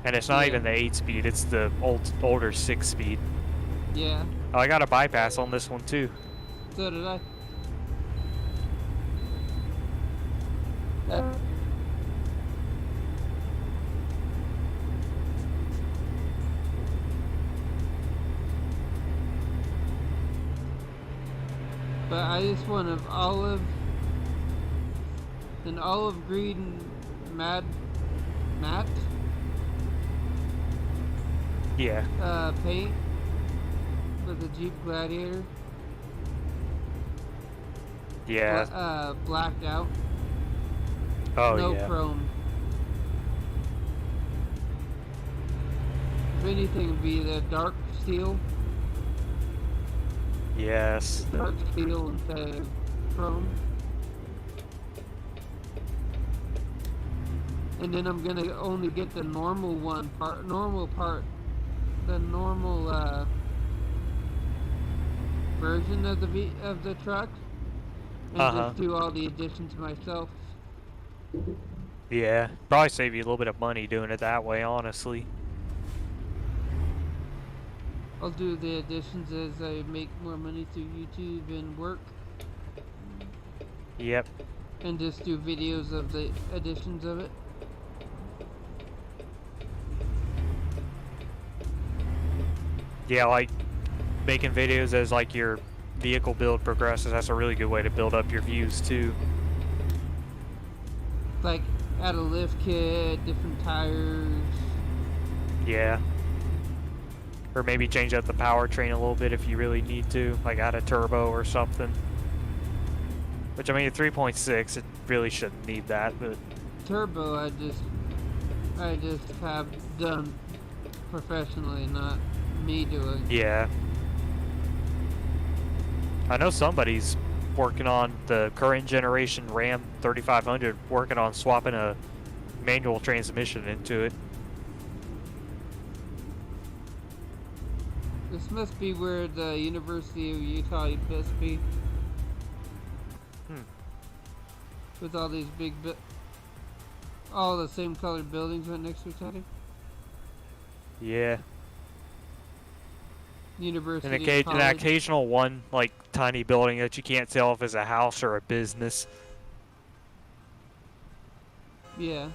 And it's not even the 8-speed, it's the older 6-speed. Yeah. Oh, I got a bypass on this one too. So did I. But I just want an olive green matte Yeah. paint with the Jeep Gladiator. Yeah. Blacked out. Oh, No yeah. chrome. If anything, it'd be the dark steel. Yes. Dark steel instead of chrome. And then I'm gonna only get the normal the normal version of the truck, and Uh-huh. just do all the additions myself. Yeah. Probably save you a little bit of money doing it that way, honestly. I'll do the additions as I make more money through YouTube and work, Yep. and just do videos of the additions of it. Yeah, like making videos as like your vehicle build progresses. That's a really good way to build up your views too. Like add a lift kit, different tires. Yeah. Or maybe change up the powertrain a little bit if you really need to, like add a turbo or something. Which, I mean, at 3.6, it really shouldn't need that, but... Turbo, I just have done professionally, not me doing. Yeah. I know somebody's working on the current generation Ram 3500, working on swapping a manual transmission into it. This must be where the University of Utah must be. With all these all the same colored buildings right next to each other. Yeah. University And of an occasional one, like, tiny building that you can't tell if it's a house or a business. Yeah.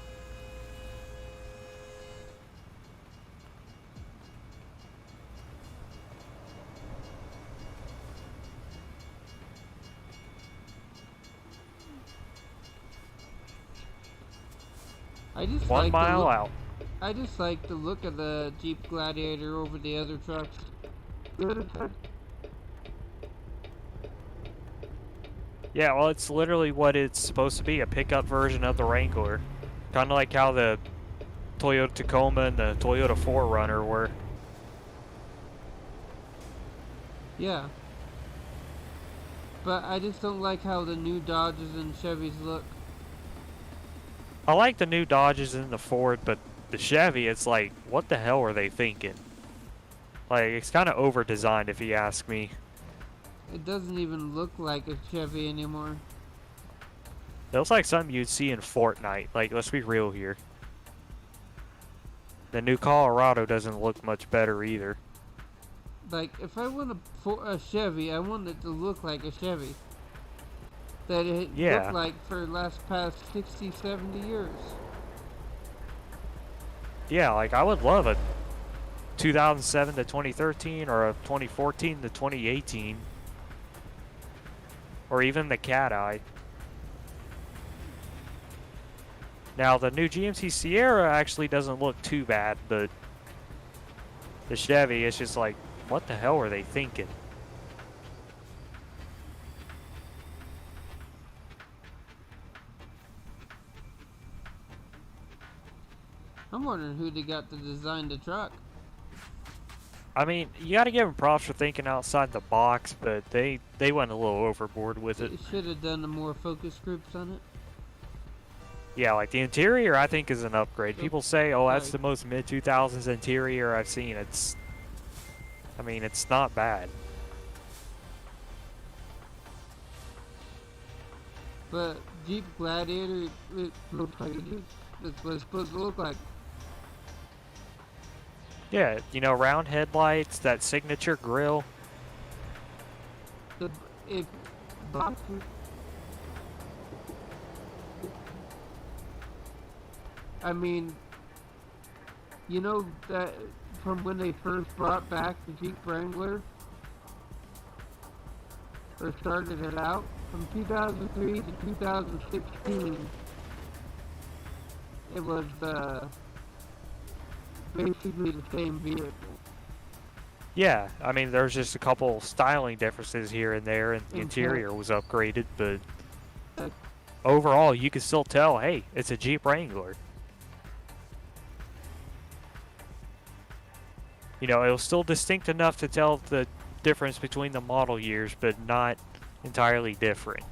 I just 1 like mile out. I just like the look of the Jeep Gladiator over the other trucks. Yeah, well, it's literally what it's supposed to be, a pickup version of the Wrangler. Kind of like how the Toyota Tacoma and the Toyota 4Runner were. Yeah. But I just don't like how the new Dodges and Chevys look. I like the new Dodges and the Ford, but the Chevy, it's like, what the hell are they thinking? Like, it's kind of over-designed, if you ask me. It doesn't even look like a Chevy anymore. It looks like something you'd see in Fortnite. Like, let's be real here. The new Colorado doesn't look much better either. Like, if I want a Chevy, I want it to look like a Chevy. That it looked like for the past 60, 70 years. Yeah, like, I would love a 2007 to 2013 or a 2014 to 2018. Or even the Cat Eye. Now, the new GMC Sierra actually doesn't look too bad, but the Chevy, it's just like, what the hell are they thinking? I'm wondering who they got to design the truck. I mean, you got to give them props for thinking outside the box, but they went a little overboard with it. They should have done more focus groups on it. Yeah, like the interior, I think is an upgrade. People say, "Oh, that's the most mid-2000s interior I've seen." I mean, it's not bad. But Jeep Gladiator, it looks like it's what it's supposed to look like. Yeah, you know, round headlights, that signature grille. I mean, you know that from when they first brought back the Jeep Wrangler, or started it out, from 2003 to 2016, it was basically the same vehicle. Yeah, I mean, there's just a couple styling differences here and there, and the interior was upgraded, but overall, you can still tell, hey, it's a Jeep Wrangler. You know, it was still distinct enough to tell the difference between the model years, but not entirely different.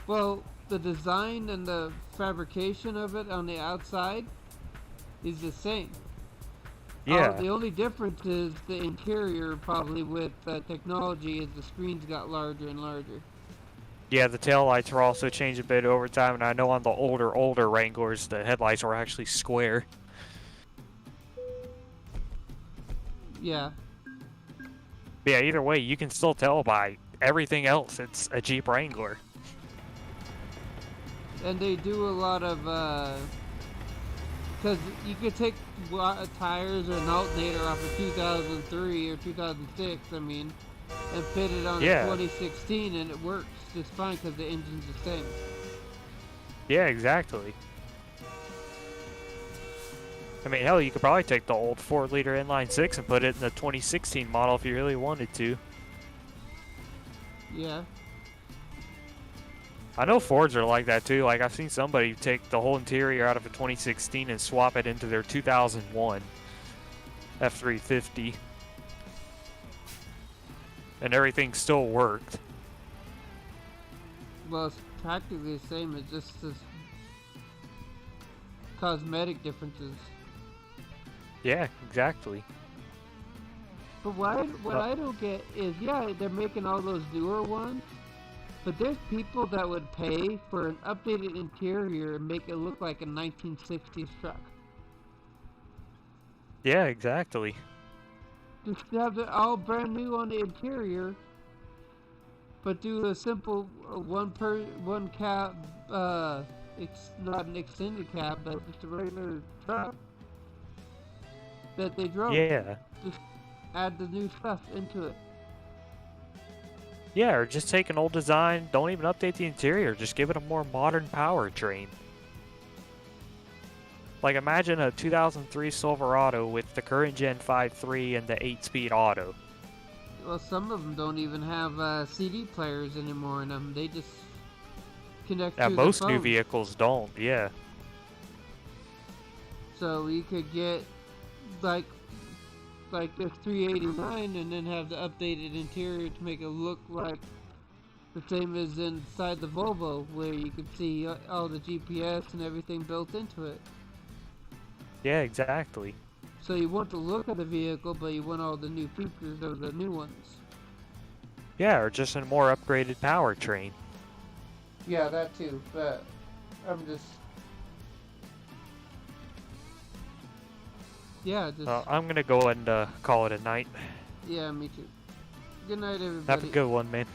Well, the design and the fabrication of it on the outside is the same. Yeah. The only difference is the interior, probably with technology, is the screens got larger and larger. Yeah, the tail lights were also changed a bit over time, and I know on the older Wranglers, the headlights were actually square. Yeah. But yeah, either way, you can still tell by everything else it's a Jeep Wrangler. And they do a lot of, because you could take tires or an alternator off of 2003 or 2006, I mean, and fit it on a 2016 and it works just fine because the engine's the same. Yeah, exactly. I mean, hell, you could probably take the old 4-liter inline 6 and put it in the 2016 model if you really wanted to. Yeah. I know Fords are like that too. Like, I've seen somebody take the whole interior out of a 2016 and swap it into their 2001 F350. And everything still worked. Well, it's practically the same. It's just this cosmetic differences. Yeah, exactly. But what I don't get is, yeah, they're making all those newer ones, but there's people that would pay for an updated interior and make it look like a 1960s truck. Yeah, exactly. Just have it all brand new on the interior, but do a simple one cab, not an extended cab, but just a regular truck that they drove. Yeah. Just add the new stuff into it. Yeah, or just take an old design, don't even update the interior, just give it a more modern powertrain. Like, imagine a 2003 Silverado with the current gen 5.3 and the 8-speed auto. Well, some of them don't even have CD players anymore in them. They just connect Yeah, to most the new phone. vehicles don't, yeah. So you could get like this 389 and then have the updated interior to make it look like the same as inside the Volvo, where you can see all the GPS and everything built into it. Yeah, exactly. So you want the look of the vehicle, but you want all the new features of the new ones. Yeah, or just a more upgraded powertrain. Yeah, that too, but I'm just... Yeah, just... I'm gonna go and call it a night. Yeah, me too. Good night, everybody. Have a good one, man.